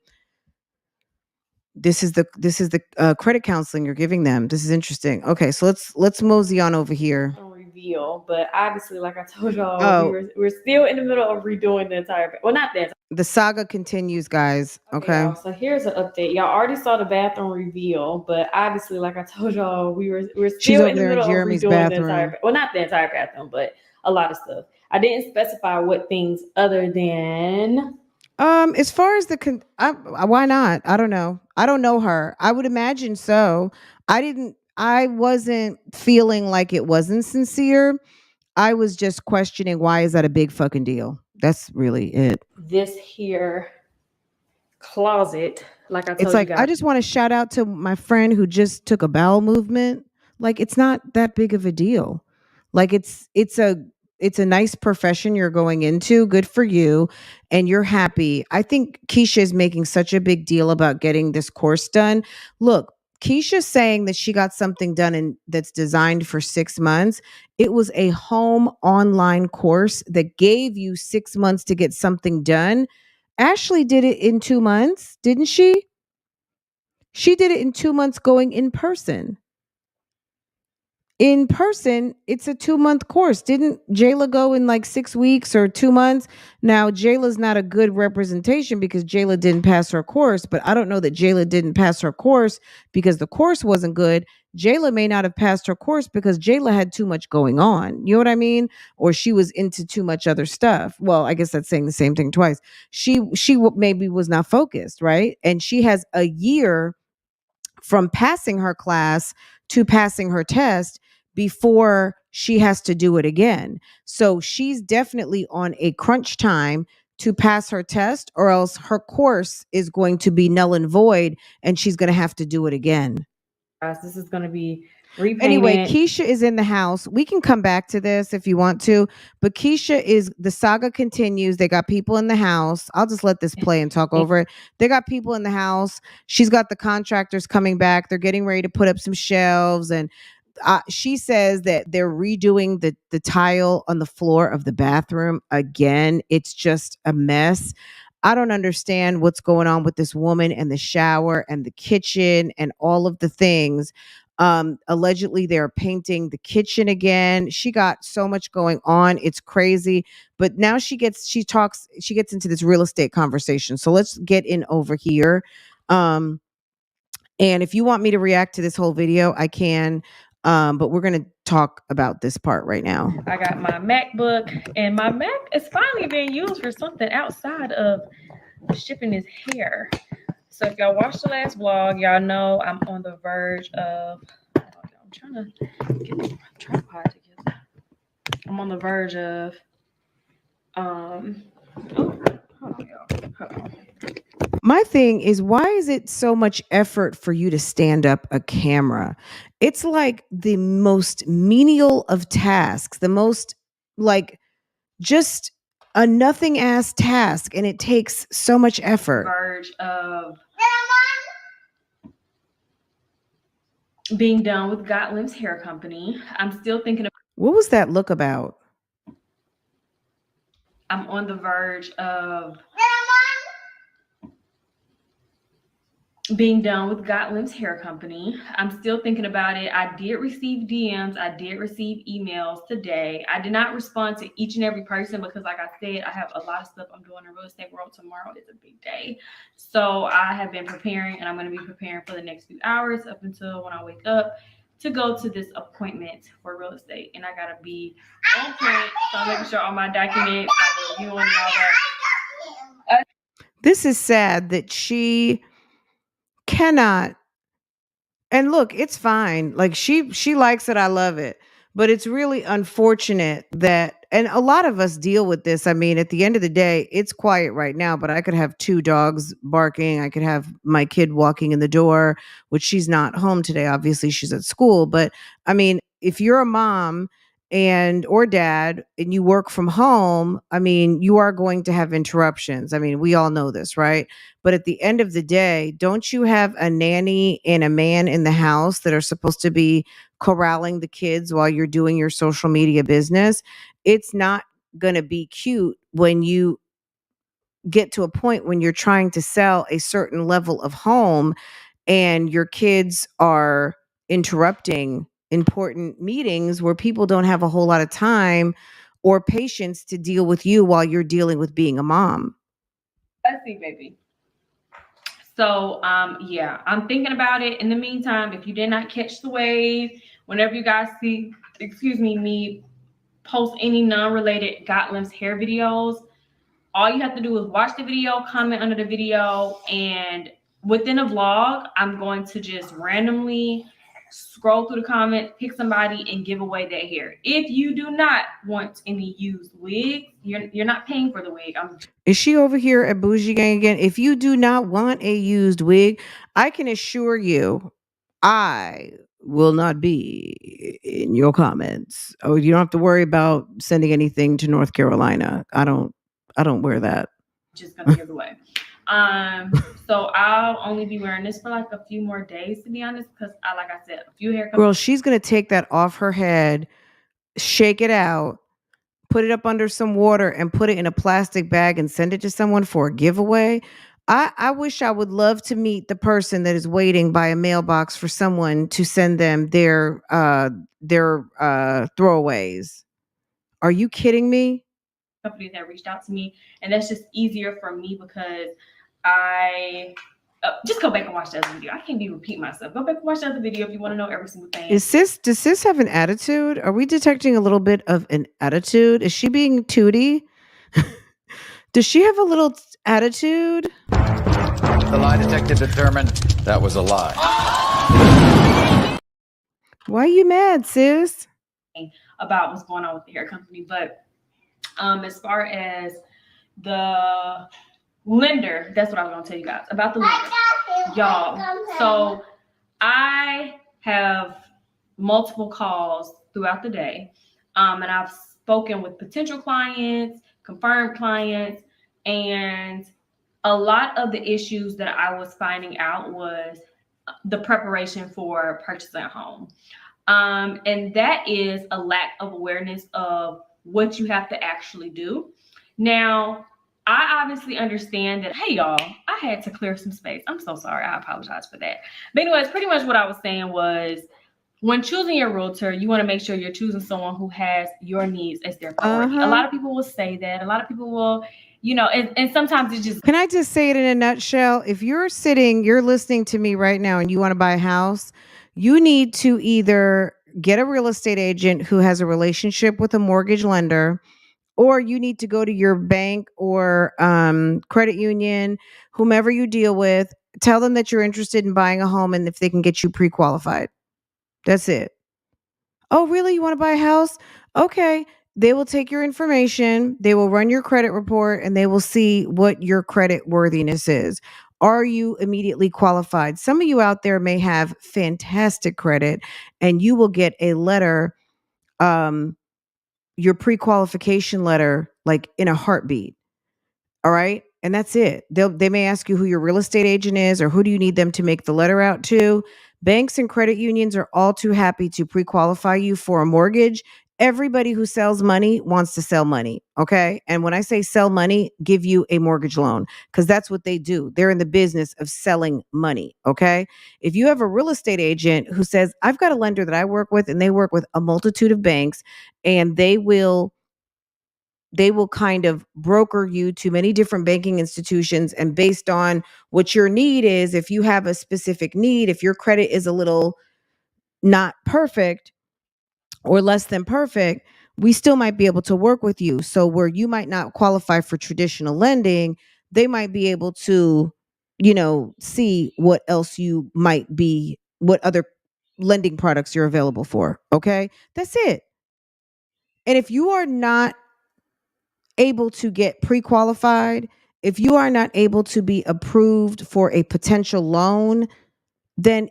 this is the credit counseling you're giving them. This is interesting. Okay, so let's mosey on over here. Reveal, but obviously, like I told y'all, we're still in the middle of redoing the entire. Well, not that. The saga continues, guys. Okay. So here's an update. Y'all already saw the bathroom reveal, but obviously, like I told y'all, we're still in the middle of redoing the entire. Well, not the entire bathroom, but a lot of stuff. I didn't specify what things other than. As far as why not? I don't know. I don't know her. I would imagine so. I wasn't feeling like it wasn't sincere. I was just questioning, why is that a big fucking deal? That's really it. This here closet, like I told it's like, you guys. I just want to shout out to my friend who just took a bowel movement. Like, it's not that big of a deal. Like, it's a nice profession you're going into. Good for you. And you're happy. I think Keesha is making such a big deal about getting this course done. Look, Keesha's saying that she got something done and that's designed for 6 months. It was a home online course that gave you 6 months to get something done. Ashley did it in 2 months, didn't she? She did it in 2 months going in person. In person, it's a 2-month course. Didn't Jayla go in like 6 weeks or 2 months? Now, Jayla's not a good representation because Jayla didn't pass her course, but I don't know that Jayla didn't pass her course because the course wasn't good. Jayla may not have passed her course because Jayla had too much going on. You know what I mean? Or she was into too much other stuff. Well, I guess that's saying the same thing twice. She maybe was not focused, right? And she has a year from passing her class to passing her test before she has to do it again. So she's definitely on a crunch time to pass her test, or else her course is going to be null and void and she's going to have to do it again. This is going to be repayment. Anyway, Keesha is in the house. We can come back to this if you want to, but the saga continues. They got people in the house. I'll just let this play and talk over it. They got people in the house. She's got the contractors coming back. They're getting ready to put up some shelves, and she says that they're redoing the tile on the floor of the bathroom again. It's just a mess. I don't understand what's going on with this woman and the shower and the kitchen and all of the things. Allegedly, they're painting the kitchen again. She got so much going on. It's crazy. But now she gets into this real estate conversation. So let's get in over here. And if you want me to react to this whole video, I can. But we're going to talk about this part right now. I got my MacBook, and my Mac is finally being used for something outside of shipping his hair. So if y'all watched the last vlog, y'all know I'm on the verge of, I'm trying to get the tripod together. I'm on the verge of, hold on, y'all. My thing is, why is it so much effort for you to stand up a camera? It's like the most menial of tasks, the most like just a nothing ass task, and it takes so much effort. Verge of being done with Gotland's hair company. I'm still thinking about what was that look about? I'm on the verge of being done with Gotland's hair company. I'm still thinking about it. I did receive DMs. I did receive emails today. I did not respond to each and every person because, like I said, I have a lot of stuff I'm doing in real estate world. Tomorrow is a big day. So I have been preparing, and I'm going to be preparing for the next few hours up until when I wake up to go to this appointment for real estate. And I got to be on point. So I'm making sure all my documents, my reviewing and all that. This is sad that she cannot. And look, it's fine. Like she likes it. I love it. But it's really unfortunate that, and a lot of us deal with this. I mean, at the end of the day, it's quiet right now, but I could have 2 dogs barking. I could have my kid walking in the door, which she's not home today. Obviously, she's at school. But I mean, if you're a mom or dad and you work from home, I mean, you are going to have interruptions. I mean, we all know this, right? But at the end of the day, don't you have a nanny and a man in the house that are supposed to be corralling the kids while you're doing your social media business? It's not going to be cute when you get to a point when you're trying to sell a certain level of home and your kids are interrupting important meetings where people don't have a whole lot of time or patience to deal with you while you're dealing with being a mom. Let's see, baby. So, yeah, I'm thinking about it. In the meantime, if you did not catch the wave, whenever you guys see, me post any non-related Gotland's hair videos, all you have to do is watch the video, comment under the video, and within a vlog, I'm going to just randomly scroll through the comments, pick somebody, and give away their hair. If you do not want any used wigs, you're not paying for the wig. Is she over here at BougieGang again? If you do not want a used wig, I can assure you, I will not be in your comments. Oh, you don't have to worry about sending anything to North Carolina. I don't wear that. Just gonna give away. So I'll only be wearing this for like a few more days, to be honest, because like I said, a few haircuts. Girl, she's gonna take that off her head, shake it out, put it up under some water, and put it in a plastic bag and send it to someone for a giveaway. I wish I would love to meet the person that is waiting by a mailbox for someone to send them their throwaways. Are you kidding me? Companies that reached out to me, and that's just easier for me because I just go back and watch the other video. I can't be repeating myself. Go back and watch the other video if you want to know every single thing. Does Sis have an attitude? Are we detecting a little bit of an attitude? Is she being tooty? Does she have a little attitude? The lie detector determined that was a lie. Why are you mad, sis? About what's going on with the hair company, but as far as the lender, that's what I was going to tell you guys about the lender, y'all. So I have multiple calls throughout the day, and I've spoken with potential clients, confirmed clients, and a lot of the issues that I was finding out was the preparation for purchasing a home. And that is a lack of awareness of what you have to actually do. Now, I obviously understand that, hey, y'all, I had to clear some space. I'm so sorry. I apologize for that. But anyways, pretty much what I was saying was when choosing your realtor, you want to make sure you're choosing someone who has your needs as their priority. A lot of people will say that. A lot of people will, you know, and sometimes it's just. Can I just say it in a nutshell? If you're listening to me right now and you want to buy a house, you need to either get a real estate agent who has a relationship with a mortgage lender, or you need to go to your bank or credit union, whomever you deal with, tell them that you're interested in buying a home and if they can get you pre-qualified. That's it. Oh, really? You want to buy a house? Okay. They will take your information, they will run your credit report, and they will see what your credit worthiness is. Are you immediately qualified? Some of you out there may have fantastic credit, and you will get a letter, your pre-qualification letter, like in a heartbeat. All right. And that's it. They may ask you who your real estate agent is or who do you need them to make the letter out to. Banks and credit unions are all too happy to pre-qualify you for a mortgage. Everybody who sells money wants to sell money. Okay. And when I say sell money, give you a mortgage loan, because that's what they do. They're in the business of selling money. Okay. If you have a real estate agent who says, I've got a lender that I work with and they work with a multitude of banks, and they will kind of broker you to many different banking institutions, and based on what your need is, if you have a specific need, if your credit is a little not perfect or less than perfect, we still might be able to work with you. So where you might not qualify for traditional lending, they might be able to, see what else you might be, what other lending products you're available for. Okay. That's it. And if you are not able to get pre-qualified, if you are not able to be approved for a potential loan, then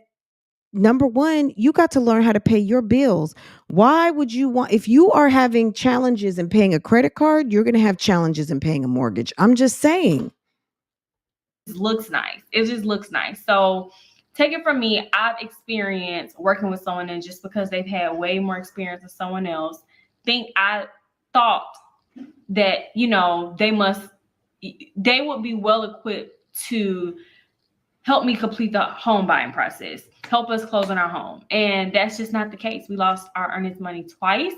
number one, you got to learn how to pay your bills. Why would you want, if you are having challenges in paying a credit card, you're going to have challenges in paying a mortgage. I'm just saying. It looks nice. It just looks nice. So take it from me. I've experienced working with someone, and just because they've had way more experience than someone else, I thought that, they would be well equipped to help me complete the home buying process, help us close on our home. And that's just not the case. We lost our earnest money twice.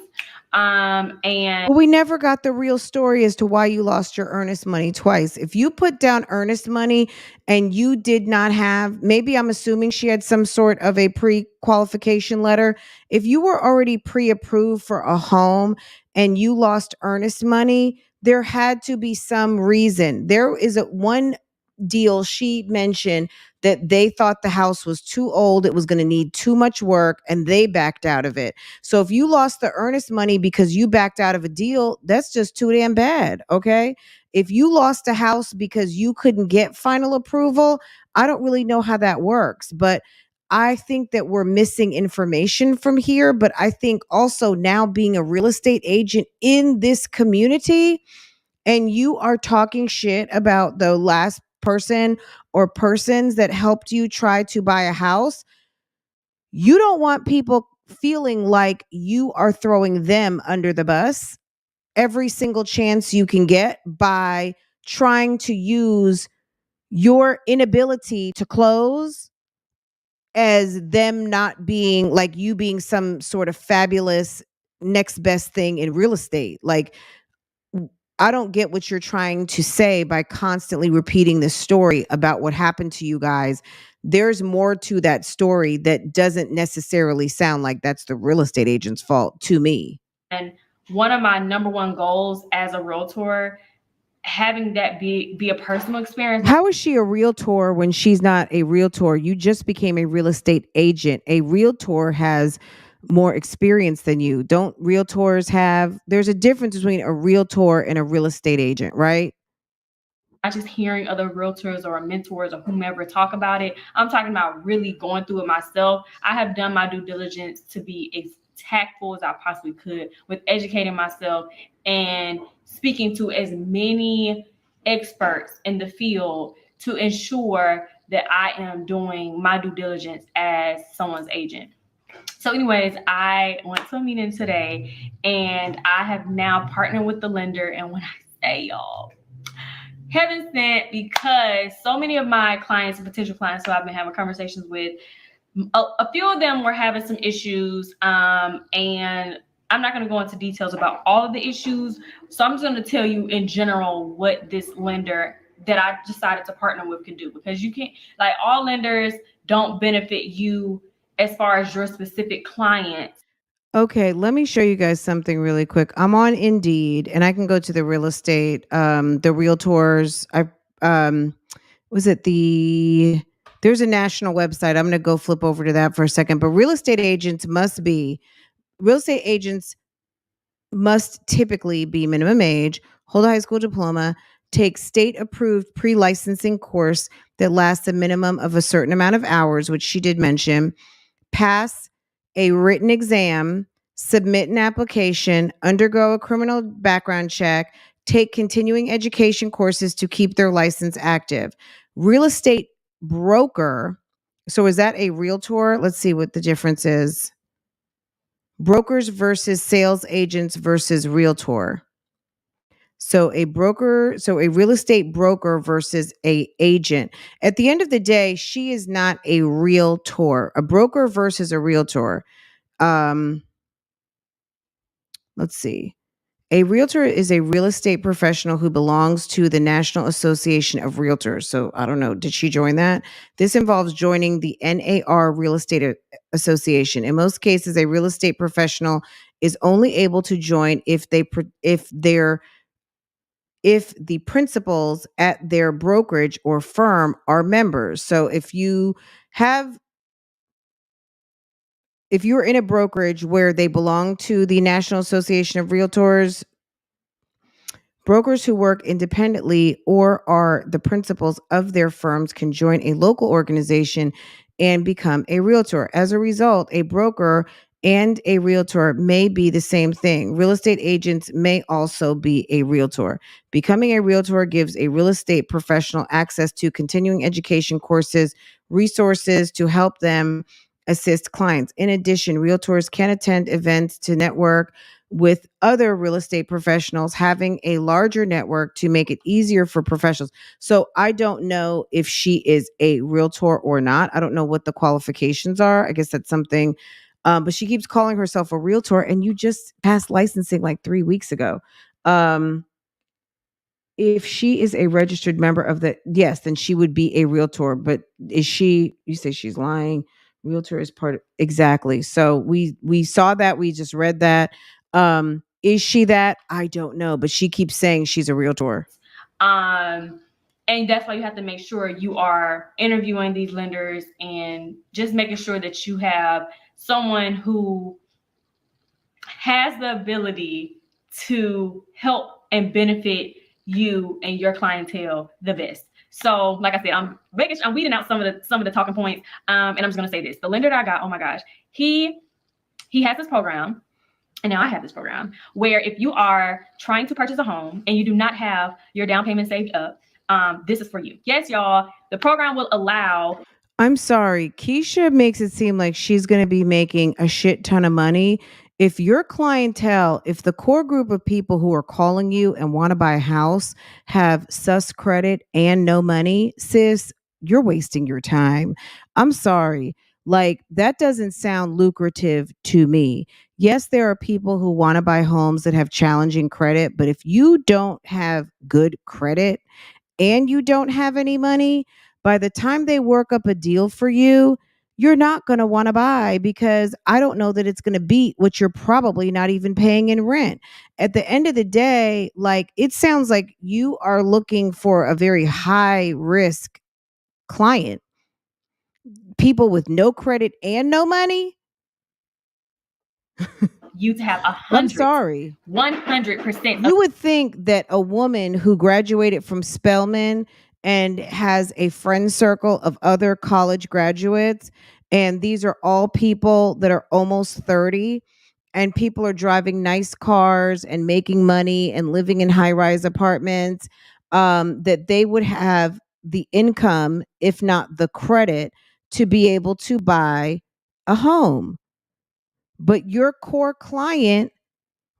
And we never got the real story as to why you lost your earnest money twice. If you put down earnest money and you did not have, maybe I'm assuming she had some sort of a pre-qualification letter. If you were already pre-approved for a home and you lost earnest money, there had to be some reason. There is one deal she mentioned that they thought the house was too old, it was going to need too much work, and they backed out of it. So if you lost the earnest money because you backed out of a deal, that's just too damn bad. Okay. If you lost a house because you couldn't get final approval, I don't really know how that works, but I think that we're missing information from here. But I think also now being a real estate agent in this community, and you are talking shit about the last person or persons that helped you try to buy a house, you don't want people feeling like you are throwing them under the bus every single chance you can get by trying to use your inability to close as them not being like you being some sort of fabulous next best thing in real estate. Like, I don't get what you're trying to say by constantly repeating this story about what happened to you guys. There's more to that story that doesn't necessarily sound like that's the real estate agent's fault to me. And one of my number one goals as a realtor, having that be a personal experience. How is she a realtor when she's not a realtor? You just became a real estate agent. A realtor has more experience than you. Don't realtors have? There's a difference between a realtor and a real estate agent, right? Not just hearing other realtors or mentors or whomever talk about it. I'm talking about really going through it myself. I have done my due diligence to be as tactful as I possibly could with educating myself and speaking to as many experts in the field to ensure that I am doing my due diligence as someone's agent. So anyways, I went to a meeting today and I have now partnered with the lender. And when I say y'all, heaven sent, because so many of my clients and potential clients who I've been having conversations with, a few of them were having some issues. And I'm not going to go into details about all of the issues. So I'm just going to tell you in general what this lender that I decided to partner with can do, because you can't, like, all lenders don't benefit you as far as your specific clients. Okay, let me show you guys something really quick. I'm on Indeed and I can go to the real estate, the realtors. There's a national website. I'm going to go flip over to that for a second. But real estate agents must typically be minimum age, hold a high school diploma, take state-approved pre-licensing course that lasts a minimum of a certain amount of hours, which she did mention, pass a written exam, submit an application, undergo a criminal background check, take continuing education courses to keep their license active. Real estate broker. So is that a realtor? Let's see what the difference is. Brokers versus sales agents versus realtor. So a real estate broker versus a agent. At the end of the day, she is not a realtor. A broker versus a realtor. Let's see. A realtor is a real estate professional who belongs to the National Association of Realtors. So I don't know. Did she join that? This involves joining the NAR Real Estate Association. In most cases, a real estate professional is only able to join if the principals at their brokerage or firm are members. So if you're in a brokerage where they belong to the National Association of Realtors, brokers who work independently or are the principals of their firms can join a local organization and become a realtor. As a result, a broker and a realtor may be the same thing. Real estate agents may also be a realtor. Becoming a realtor gives a real estate professional access to continuing education courses, resources to help them assist clients. In addition, realtors can attend events to network with other real estate professionals, having a larger network to make it easier for professionals. So I don't know if she is a realtor or not. I don't know what the qualifications are. I guess that's something. But she keeps calling herself a realtor, and you just passed licensing like 3 weeks ago. If she is a registered member of yes, then she would be a realtor. But is she, you say she's lying. Realtor is part of, exactly. So we saw that, we just read that. Is she that? I don't know, but she keeps saying she's a realtor. And that's why you have to make sure you are interviewing these lenders and just making sure that you have someone who has the ability to help and benefit you and your clientele the best. So, like I said, I'm weeding out some of the talking points. And I'm just gonna say this: the lender that I got, oh my gosh, he has this program, and now I have this program where if you are trying to purchase a home and you do not have your down payment saved up, this is for you. Yes, y'all. The program will allow. I'm sorry, Keesha makes it seem like she's going to be making a shit ton of money If your clientele, if the core group of people who are calling you and want to buy a house have sus credit and no money, sis, you're wasting your time. I'm sorry. Like, that doesn't sound lucrative to me. Yes, there are people who want to buy homes that have challenging credit, but if you don't have good credit and you don't have any money, by the time they work up a deal for you, you're not going to want to buy, because I don't know that it's going to beat what you're probably not even paying in rent. At the end of the day, like, it sounds like you are looking for a very high risk client. People with no credit and no money. You to have I'm sorry. 100%. You would think that a woman who graduated from Spelman and has a friend circle of other college graduates, and these are all people that are almost 30, and people are driving nice cars and making money and living in high-rise apartments, that they would have the income, if not the credit, to be able to buy a home. But your core client,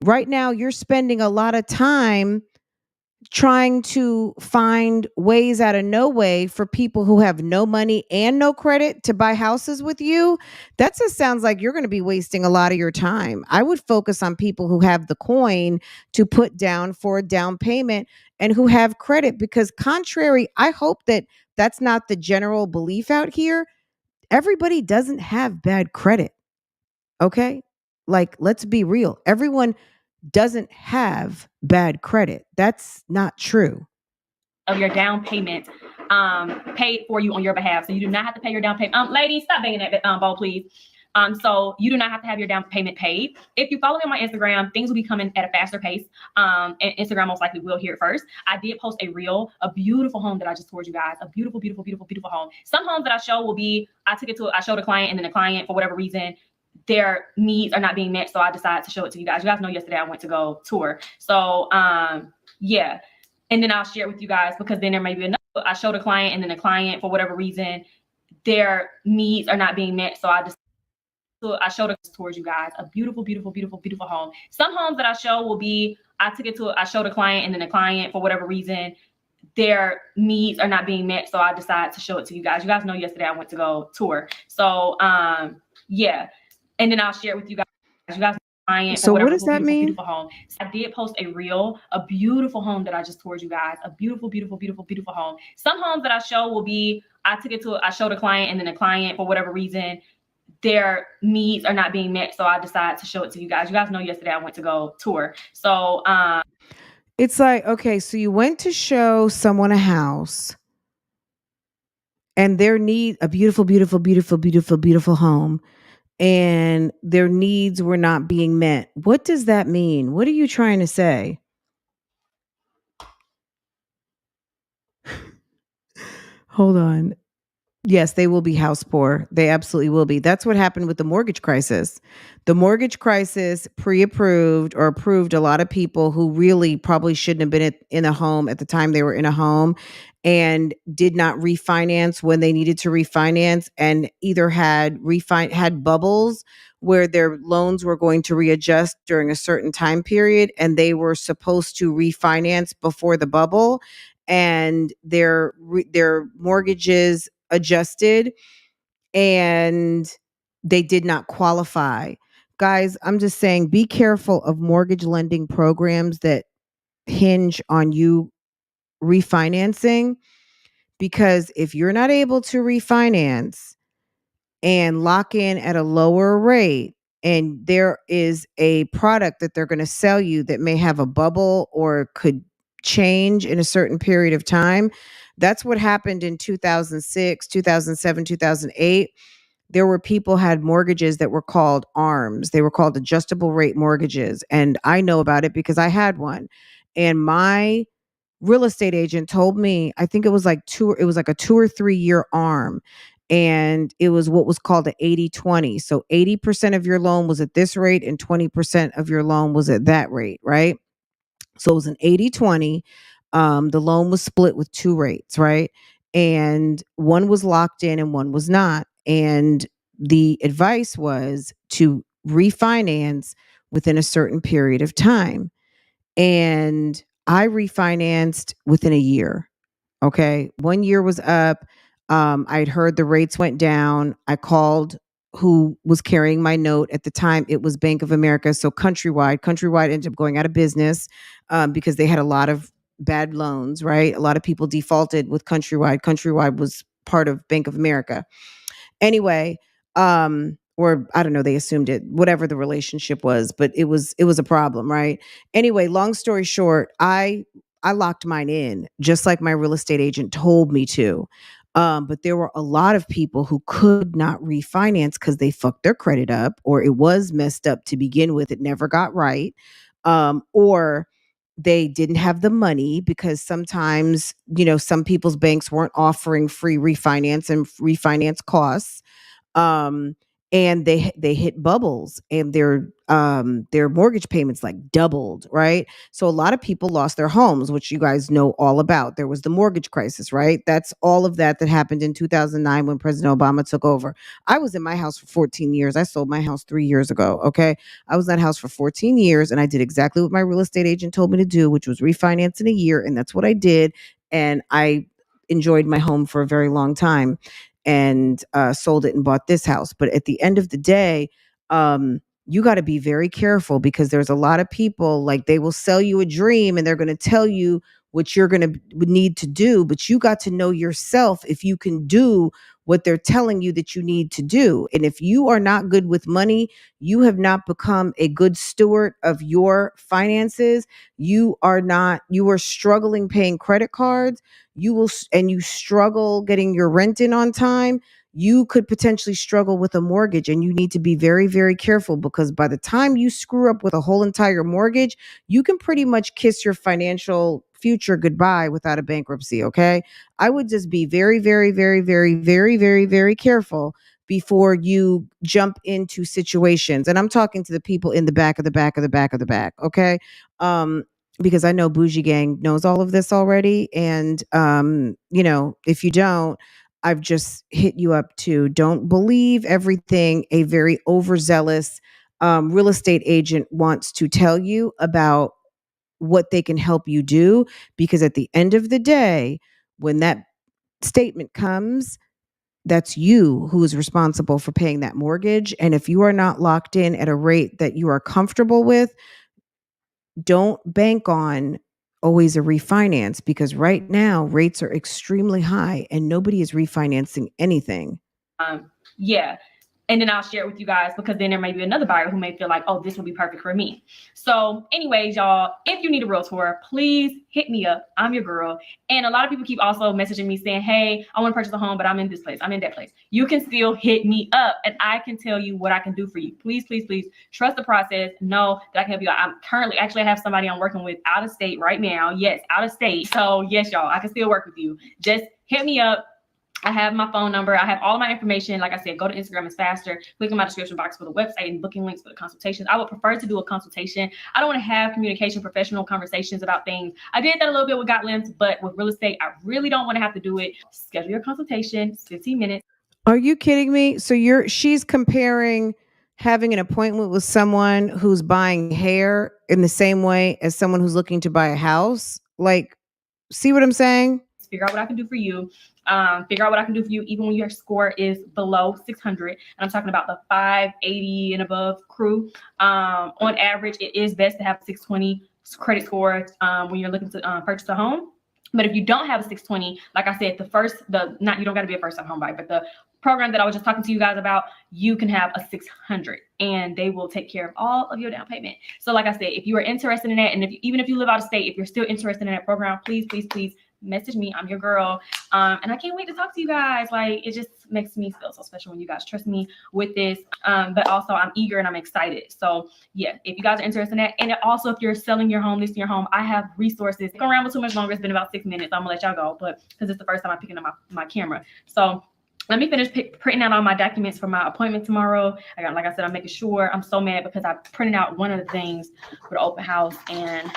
right now, you're spending a lot of time trying to find ways out of no way for people who have no money and no credit to buy houses with you. That just sounds like you're going to be wasting a lot of your time. I would focus on people who have the coin to put down for a down payment and who have credit, because I hope that that's not the general belief out here. Everybody doesn't have bad credit. Okay? Like, let's be real. Everyone doesn't have bad credit. That's not true. Of your down payment paid for you on your behalf. So you do not have to pay your down payment. Ladies, stop banging that ball, please. So you do not have to have your down payment paid. If you follow me on my Instagram, things will be coming at a faster pace. And Instagram most likely will hear it first. I did post a beautiful home that I just toured you guys. A beautiful, beautiful, beautiful, beautiful home. Some homes that I show will be, I showed a client, and then the client, for whatever reason, their needs are not being met. So I decided to show it to you guys. You guys know yesterday I went to go tour. So yeah. And then I'll share it with you guys, because then there may be another. I showed a client, and then the client, for whatever reason, their needs are not being met. So I showed it towards you guys. A beautiful, beautiful, beautiful, beautiful home. Some homes that I show will be, I showed a client, and then the client, for whatever reason, their needs are not being met. So I decided to show it to you guys. You guys know yesterday I went to go tour. So yeah. And then I'll share it with you guys. You guys, client. So what does that mean? Beautiful home. So I did post a beautiful home that I just toured you guys. A beautiful, beautiful, beautiful, beautiful home. Some homes that I show will be, I showed a client, and then the client, for whatever reason, their needs are not being met. So I decided to show it to you guys. You guys know yesterday I went to go tour. So it's like, okay, so you went to show someone a house, and their need, a beautiful, beautiful, beautiful, beautiful, beautiful home, and their needs were not being met. What does that mean? What are you trying to say? Hold on. Yes, they will be house poor. They absolutely will be. That's what happened with the mortgage crisis. The mortgage crisis pre-approved or approved a lot of people who really probably shouldn't have been in a home at the time they were in a home, and did not refinance when they needed to refinance, and either had bubbles where their loans were going to readjust during a certain time period, and they were supposed to refinance before the bubble, and their mortgages adjusted and they did not qualify. Guys, I'm just saying, be careful of mortgage lending programs that hinge on you refinancing, because if you're not able to refinance and lock in at a lower rate, and there is a product that they're going to sell you that may have a bubble or could change in a certain period of time. That's what happened in 2006, 2007, 2008. There were people had mortgages that were called ARMs. They were called adjustable rate mortgages. And I know about it because I had one. And my real estate agent told me, I think it was like a 2 or 3 year ARM. And it was what was called an 80-20. So 80% of your loan was at this rate and 20% of your loan was at that rate, right? So it was an 80-20. The loan was split with 2 rates, right? And one was locked in and one was not. And the advice was to refinance within a certain period of time. And I refinanced within a year. Okay. 1 year was up. I'd heard the rates went down. I called who was carrying my note at the time. It was Bank of America. So Countrywide ended up going out of business because they had a lot of bad loans, right? A lot of people defaulted with Countrywide. Countrywide was part of Bank of America. Anyway, or I don't know, they assumed it, whatever the relationship was, but it was a problem, right? Anyway, long story short, I locked mine in just like my real estate agent told me to. But there were a lot of people who could not refinance because they fucked their credit up, or it was messed up to begin with. It never got right. Or they didn't have the money because sometimes, some people's banks weren't offering free refinance and refinance costs. And they hit bubbles, and their mortgage payments like doubled, right? So a lot of people lost their homes, which you guys know all about. There was the mortgage crisis, right? That's all of that happened in 2009 when President Obama took over. I was in my house for 14 years. I sold my house 3 years ago, okay? I was in that house for 14 years, and I did exactly what my real estate agent told me to do, which was refinance in a year, and that's what I did. And I enjoyed my home for a very long time, and sold it and bought this house. But at the end of the day, you got to be very careful, because there's a lot of people, like, they will sell you a dream and they're going to tell you what you're going to need to do, but you got to know yourself if you can do what they're telling you that you need to do. And if you are not good with money, you have not become a good steward of your finances. You are struggling paying credit cards. You struggle getting your rent in on time. You could potentially struggle with a mortgage, and you need to be very, very careful, because by the time you screw up with a whole entire mortgage, you can pretty much kiss your financial future goodbye without a bankruptcy. Okay. I would just be very, very, very, very, very, very, very careful before you jump into situations. And I'm talking to the people in the back of the back of the back of the back. Okay. Because I know BougieGang knows all of this already. And, if you don't, I've just hit you up to don't believe everything a very overzealous real estate agent wants to tell you about what they can help you do. Because at the end of the day, when that statement comes, that's you who is responsible for paying that mortgage. And if you are not locked in at a rate that you are comfortable with, don't bank on always a refinance, because right now rates are extremely high and nobody is refinancing anything. Yeah. And then I'll share it with you guys, because then there may be another buyer who may feel like, oh, this will be perfect for me. So anyways, y'all, if you need a realtor, please hit me up. I'm your girl. And a lot of people keep also messaging me saying, hey, I want to purchase a home, but I'm in this place, I'm in that place. You can still hit me up and I can tell you what I can do for you. Please, please, please trust the process. Know that I can help you out. I'm currently, I have somebody I'm working with out of state right now. Yes, out of state. So yes, y'all, I can still work with you. Just hit me up. I have my phone number. I have all my information. Like I said, go to Instagram. It's faster. Click in my description box for the website and booking links for the consultations. I would prefer to do a consultation. I don't want to have communication, professional conversations about things. I did that a little bit with Got Limbs, but with real estate, I really don't want to have to do it. Schedule your consultation. It's 15 minutes. Are you kidding me? So she's comparing having an appointment with someone who's buying hair in the same way as someone who's looking to buy a house? Like, see what I'm saying? Figure out what I can do for you. Figure out what I can do for you even when your score is below 600. And I'm talking about the 580 and above crew. On average, it is best to have a 620 credit score when you're looking to purchase a home. But if you don't have a 620, like I said, you don't got to be a first-time home buyer, but the program that I was just talking to you guys about, you can have a 600 and they will take care of all of your down payment. So like I said, if you are interested in that, and even if you live out of state, if you're still interested in that program, please, please, please message me. I'm your girl. And I can't wait to talk to you guys. Like, it just makes me feel so special when you guys trust me with this. But also I'm eager and I'm excited. So yeah, if you guys are interested in that. And also, if you're selling your home, listing your home, I have resources. Don't ramble too much longer. It's been about 6 minutes. I'm gonna let y'all go, but because it's the first time I'm picking up my camera. So let me finish printing out all my documents for my appointment tomorrow. Like I said, I'm making sure. I'm so mad because I printed out one of the things for the open house and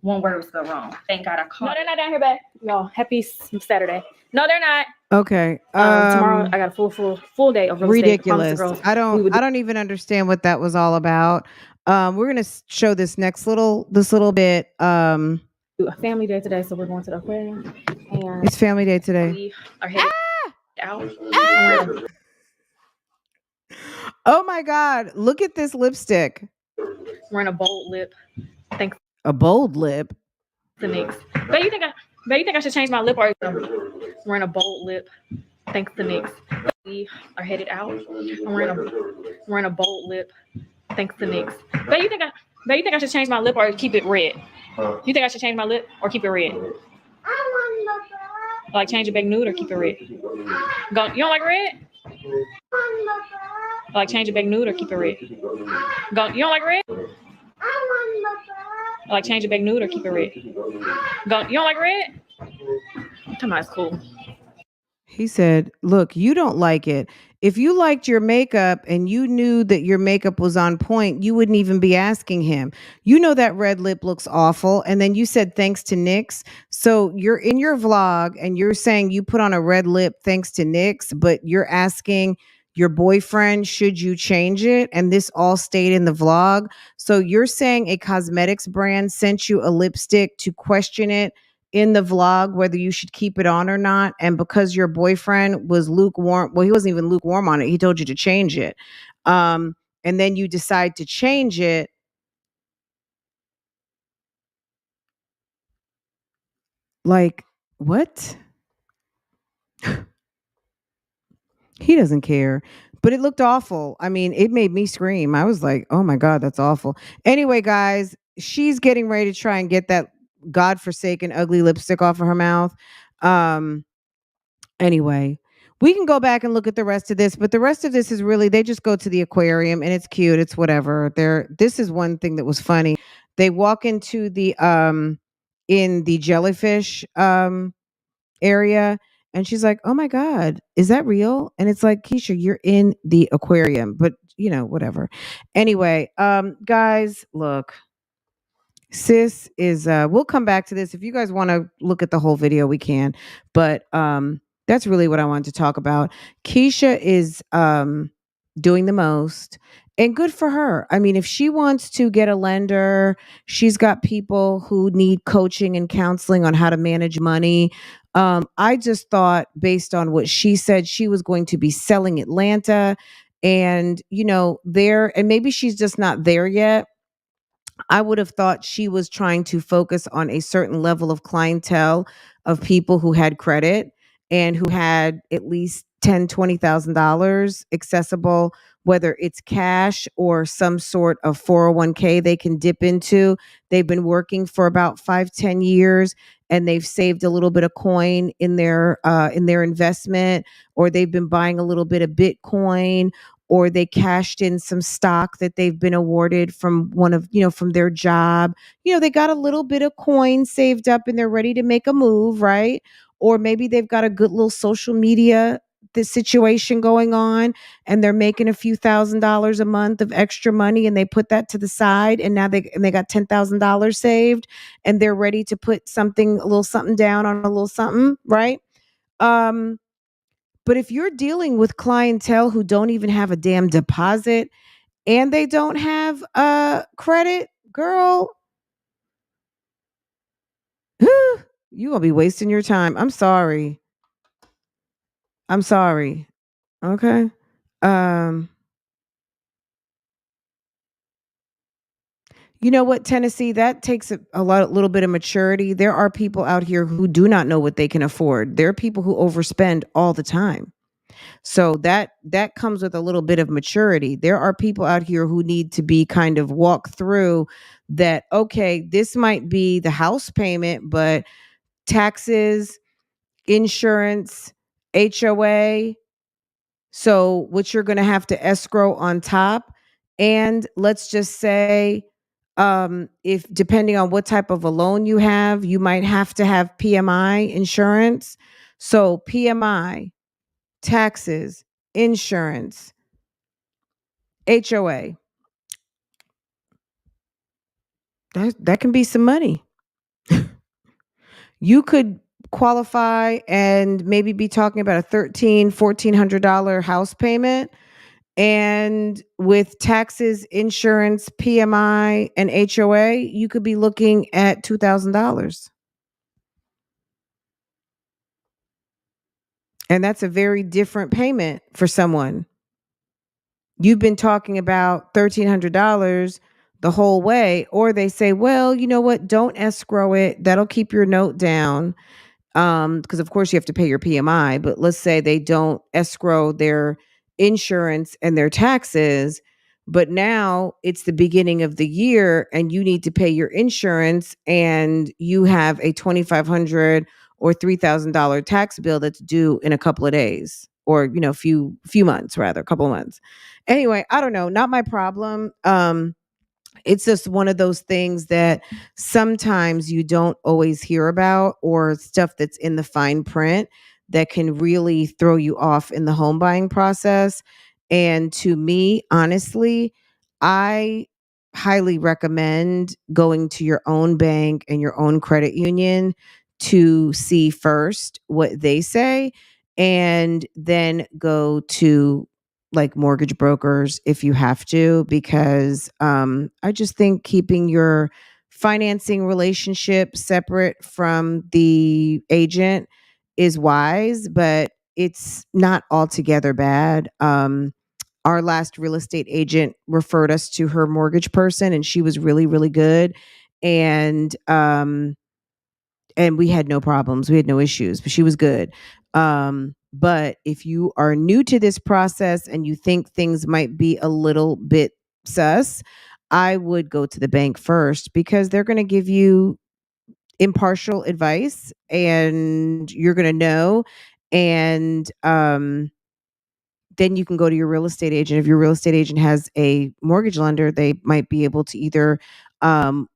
one word was spelled wrong. Thank God I caught. No, they're not down here, babe. Y'all, happy Saturday. No, they're not. Okay. Tomorrow I got a full day of real ridiculous. Estate. I don't even understand what that was all about. We're gonna show this little bit. A family day today, so we're going to the aquarium. And it's family day today. We are headed out. Oh my God! Look at this lipstick. We're in a bold lip. Thanks. A bold lip. The next. But you think I should change my lip or we're in a bold lip. Thanks to Nyx. We are headed out. And we're in a bold lip. Thanks to Nyx. But you think I should change my lip or keep it red? You think I should change my lip or keep it red? Like change it back nude or keep it red? You don't like red? Like change it back nude or keep it red? You don't like red? Like change it back nude or keep it red? You don't like red? I'm talking about it's cool. He said, look, you don't like it. If you liked your makeup and you knew that your makeup was on point, you wouldn't even be asking him. You know that red lip looks awful. And then you said thanks to Nyx. So you're in your vlog and you're saying you put on a red lip thanks to Nyx, but you're asking your boyfriend, should you change it? And this all stayed in the vlog. So you're saying a cosmetics brand sent you a lipstick to question it in the vlog whether you should keep it on or not, and because your boyfriend was lukewarm, well, he wasn't even lukewarm on it, he told you to change it, and then you decide to change it. Like, what? He doesn't care, but it looked awful. I mean, it made me scream. I was like, oh my God, that's awful. Anyway, guys, she's getting ready to try and get that godforsaken ugly lipstick off of her mouth. Anyway, we can go back and look at the rest of this, but the rest of this is really, they just go to the aquarium and it's cute. It's whatever. This is one thing that was funny. They walk into the in the jellyfish area, and she's like, oh my God, is that real? And it's like, Keesha, you're in the aquarium, but whatever. Anyway, guys, look. Sis is we'll come back to this. If you guys want to look at the whole video, we can. But that's really what I wanted to talk about. Keesha is doing the most, and good for her. I mean, if she wants to get a lender, she's got people who need coaching and counseling on how to manage money. I just thought, based on what she said, she was going to be selling Atlanta, and there, and maybe she's just not there yet. I would have thought she was trying to focus on a certain level of clientele of people who had credit and who had at least $10,000, $20,000 accessible, whether it's cash or some sort of 401k they can dip into. They've been working for about 5-10 years and they've saved a little bit of coin in their investment, or they've been buying a little bit of Bitcoin, or they cashed in some stock that they've been awarded from from their job. They got a little bit of coin saved up and they're ready to make a move, right? Or maybe they've got a good little social media situation going on and they're making a few $1,000s a month of extra money, and they put that to the side, and now they got $10,000 saved and they're ready to put a little something down on a little something, right? But if you're dealing with clientele who don't even have a damn deposit and they don't have credit, girl, you're going to be wasting your time. I'm sorry. Okay. You know what, Tennessee, that takes a little bit of maturity. There are people out here who do not know what they can afford. There are people who overspend all the time. So that comes with a little bit of maturity. There are people out here who need to be kind of walked through that. Okay, this might be the house payment, but taxes, insurance, HOA. So what you're going to have to escrow on top. And let's just say, if depending on what type of a loan you have, you might have to have PMI insurance. So PMI, taxes, insurance, HOA. That can be some money. You could qualify and maybe be talking about a $1,300-$1,400 house payment, And with taxes, insurance, PMI, and HOA, you could be looking at $2,000. And that's a very different payment for someone. You've been talking about $1,300 the whole way, or they say, well, you know what? Don't escrow it. That'll keep your note down. Because of course you have to pay your PMI, but let's say they don't escrow their insurance and their taxes, but now it's the beginning of the year and you need to pay your insurance and you have a $2,500 or $3,000 tax bill that's due in a couple of days, or few months, rather, a couple of months. Anyway, I don't know, not my problem. It's just one of those things that sometimes you don't always hear about, or stuff that's in the fine print that can really throw you off in the home buying process. And to me, honestly, I highly recommend going to your own bank and your own credit union to see first what they say, and then go to like mortgage brokers if you have to, because I just think keeping your financing relationship separate from the agent is wise, but it's not altogether bad. Our last real estate agent referred us to her mortgage person, and she was really, really good. And we had no problems. We had no issues, but she was good. But if you are new to this process and you think things might be a little bit sus, I would go to the bank first, because they're going to give you impartial advice and you're going to know. And then you can go to your real estate agent. If your real estate agent has a mortgage lender, they might be able to either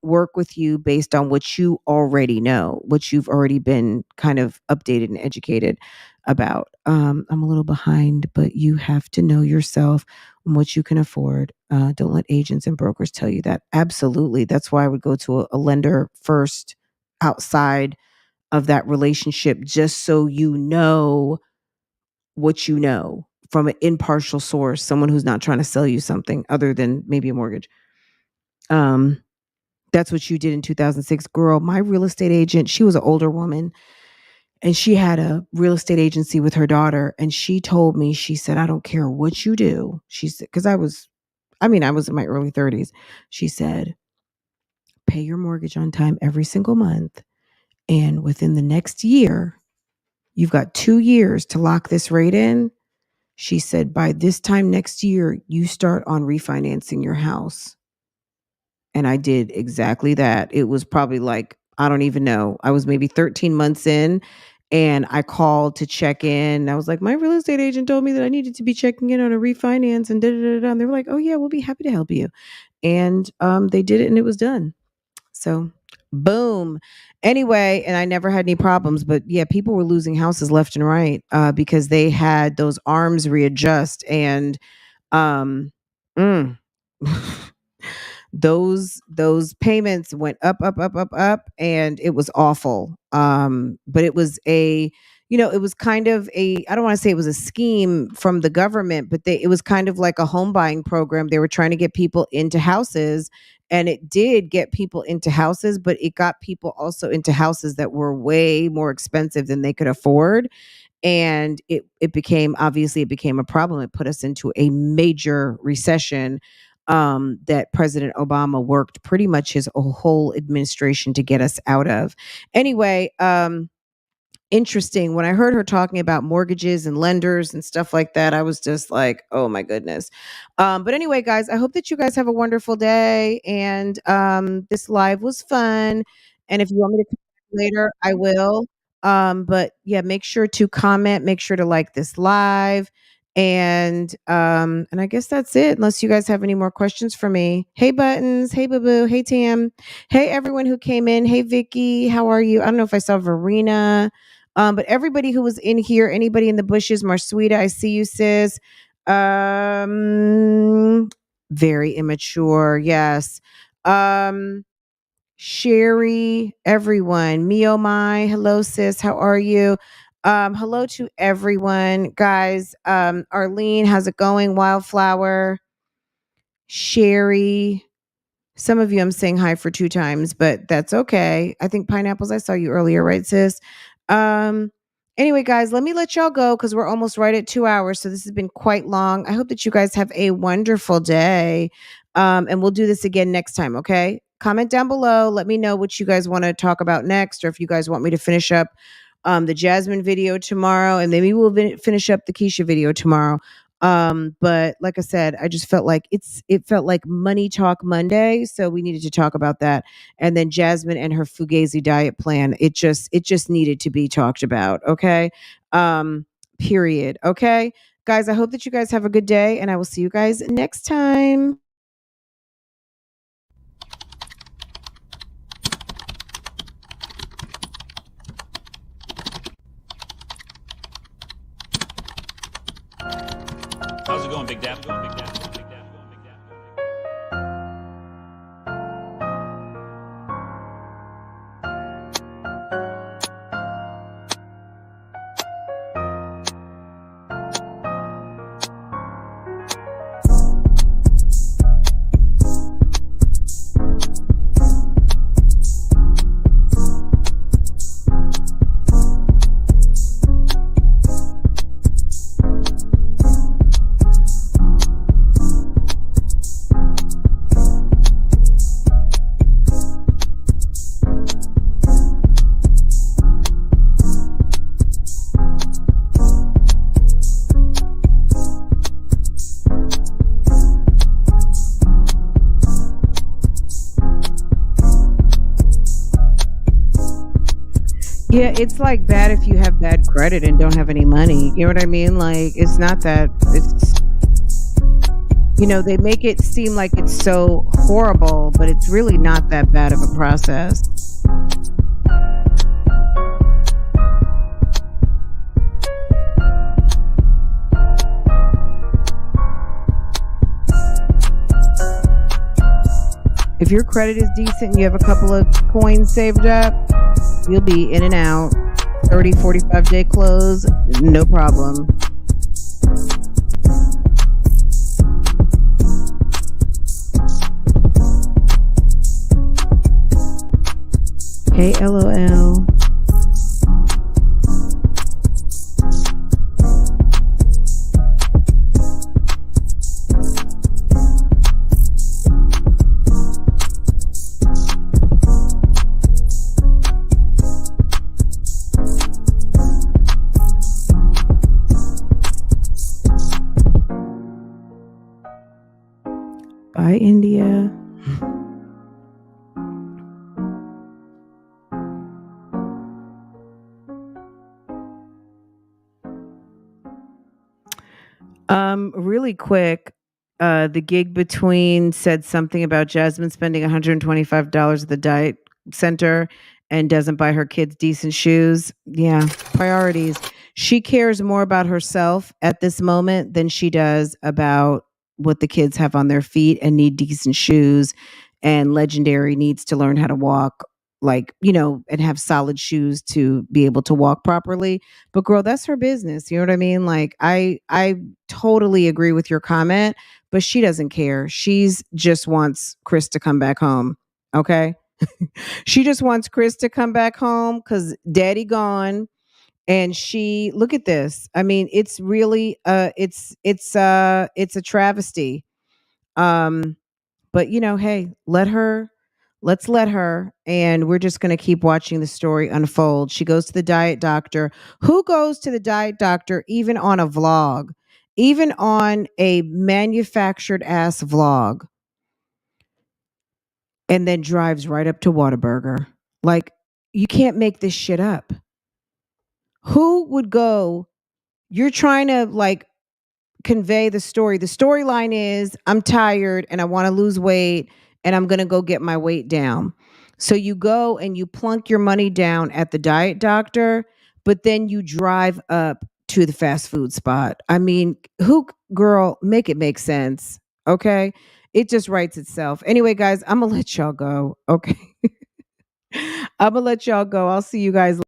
work with you based on what you already know, what you've already been kind of updated and educated about. I'm a little behind, but you have to know yourself and what you can afford. Don't let agents and brokers tell you that. Absolutely. That's why I would go to a lender first outside of that relationship, just so you know what you know from an impartial source, someone who's not trying to sell you something other than maybe a mortgage. That's what you did in 2006. Girl, my real estate agent, she was an older woman, and she had a real estate agency with her daughter. And she told me, she said, I don't care what you do. She said, because I was in my early 30s. She said, pay your mortgage on time every single month. And within the next year, you've got 2 years to lock this rate in. She said, by this time next year, you start on refinancing your house. And I did exactly that. It was probably like, I don't even know. I was maybe 13 months in, and I called to check in. I was like, my real estate agent told me that I needed to be checking in on a refinance, and da-da-da-da. And they were like, oh yeah, we'll be happy to help you. And they did it, and it was done. So boom. Anyway, and I never had any problems, but yeah, people were losing houses left and right because they had those arms readjust, and um those payments went up, and it was awful. But it was it was kind of I don't want to say it was a scheme from the government, but it was kind of like a home buying program. They were trying to get people into houses, and it did get people into houses, but it got people also into houses that were way more expensive than they could afford. And it became a problem. It put us into a major recession that President Obama worked pretty much his whole administration to get us out of. Anyway, interesting. When I heard her talking about mortgages and lenders and stuff like that, I was just like, oh my goodness. But anyway, guys, I hope that you guys have a wonderful day. And this live was fun. And if you want me to come back later, I will. But yeah, make sure to comment, make sure to like this live. And I guess that's it, unless you guys have any more questions for me. Hey Buttons, hey Boo Boo, hey Tam, hey everyone who came in. Hey Vicky, how are you? I don't know if I saw Verena. But everybody who was in here, anybody in the bushes, Marsweeta, I see you, sis. Very immature, yes. Sherry, everyone. Mio Mai, hello, sis. How are you? Hello to everyone, guys. Arlene, how's it going? Wildflower, Sherry. Some of you I'm saying hi for 2 times, but that's okay. I think Pineapples, I saw you earlier, right, sis? Anyway, guys, let me let y'all go because we're almost right at 2 hours. So this has been quite long. I hope that you guys have a wonderful day. And we'll do this again next time, okay? Comment down below. Let me know what you guys want to talk about next, or if you guys want me to finish up the Jasmine video tomorrow, and maybe we'll finish up the Keesha video tomorrow. But like I said, I just felt like it felt like Money Talk Monday, so we needed to talk about that. And then Jasmine and her Fugazi diet plan, it just needed to be talked about. Okay. Period. Okay, guys, I hope that you guys have a good day, and I will see you guys next time. How's it going, Big Dap? Yeah, it's like bad if you have bad credit and don't have any money. You know what I mean? Like, it's not that, it's, they make it seem like it's so horrible, but it's really not that bad of a process. If your credit is decent and you have a couple of coins saved up, you'll be in and out. 30, 45-day close, no problem. Hey, LOL. Bye, India. Really quick, the gig between said something about Jasmine spending $125 at the diet center and doesn't buy her kids decent shoes. Yeah, priorities. She cares more about herself at this moment than she does about what the kids have on their feet and need decent shoes. And Legendary needs to learn how to walk, and have solid shoes to be able to walk properly. But girl, that's her business. You know what I mean? Like, I totally agree with your comment, but she doesn't care. She's just wants Chris to come back home. Okay. She just wants Chris to come back home because daddy gone. And she, look at this. I mean, it's really it's a travesty. But hey, let's let her, and we're just going to keep watching the story unfold. She goes to the diet doctor. Who goes to the diet doctor even on a vlog, even on a manufactured ass vlog, and then drives right up to Whataburger? Like, you can't make this shit up. Who would go? You're trying to convey the story. The storyline is, I'm tired and I want to lose weight and I'm going to go get my weight down. So you go and you plunk your money down at the diet doctor, but then you drive up to the fast food spot. I mean, girl, make it make sense. Okay. It just writes itself. Anyway, guys, I'm going to let y'all go. Okay. I'm going to let y'all go. I'll see you guys later.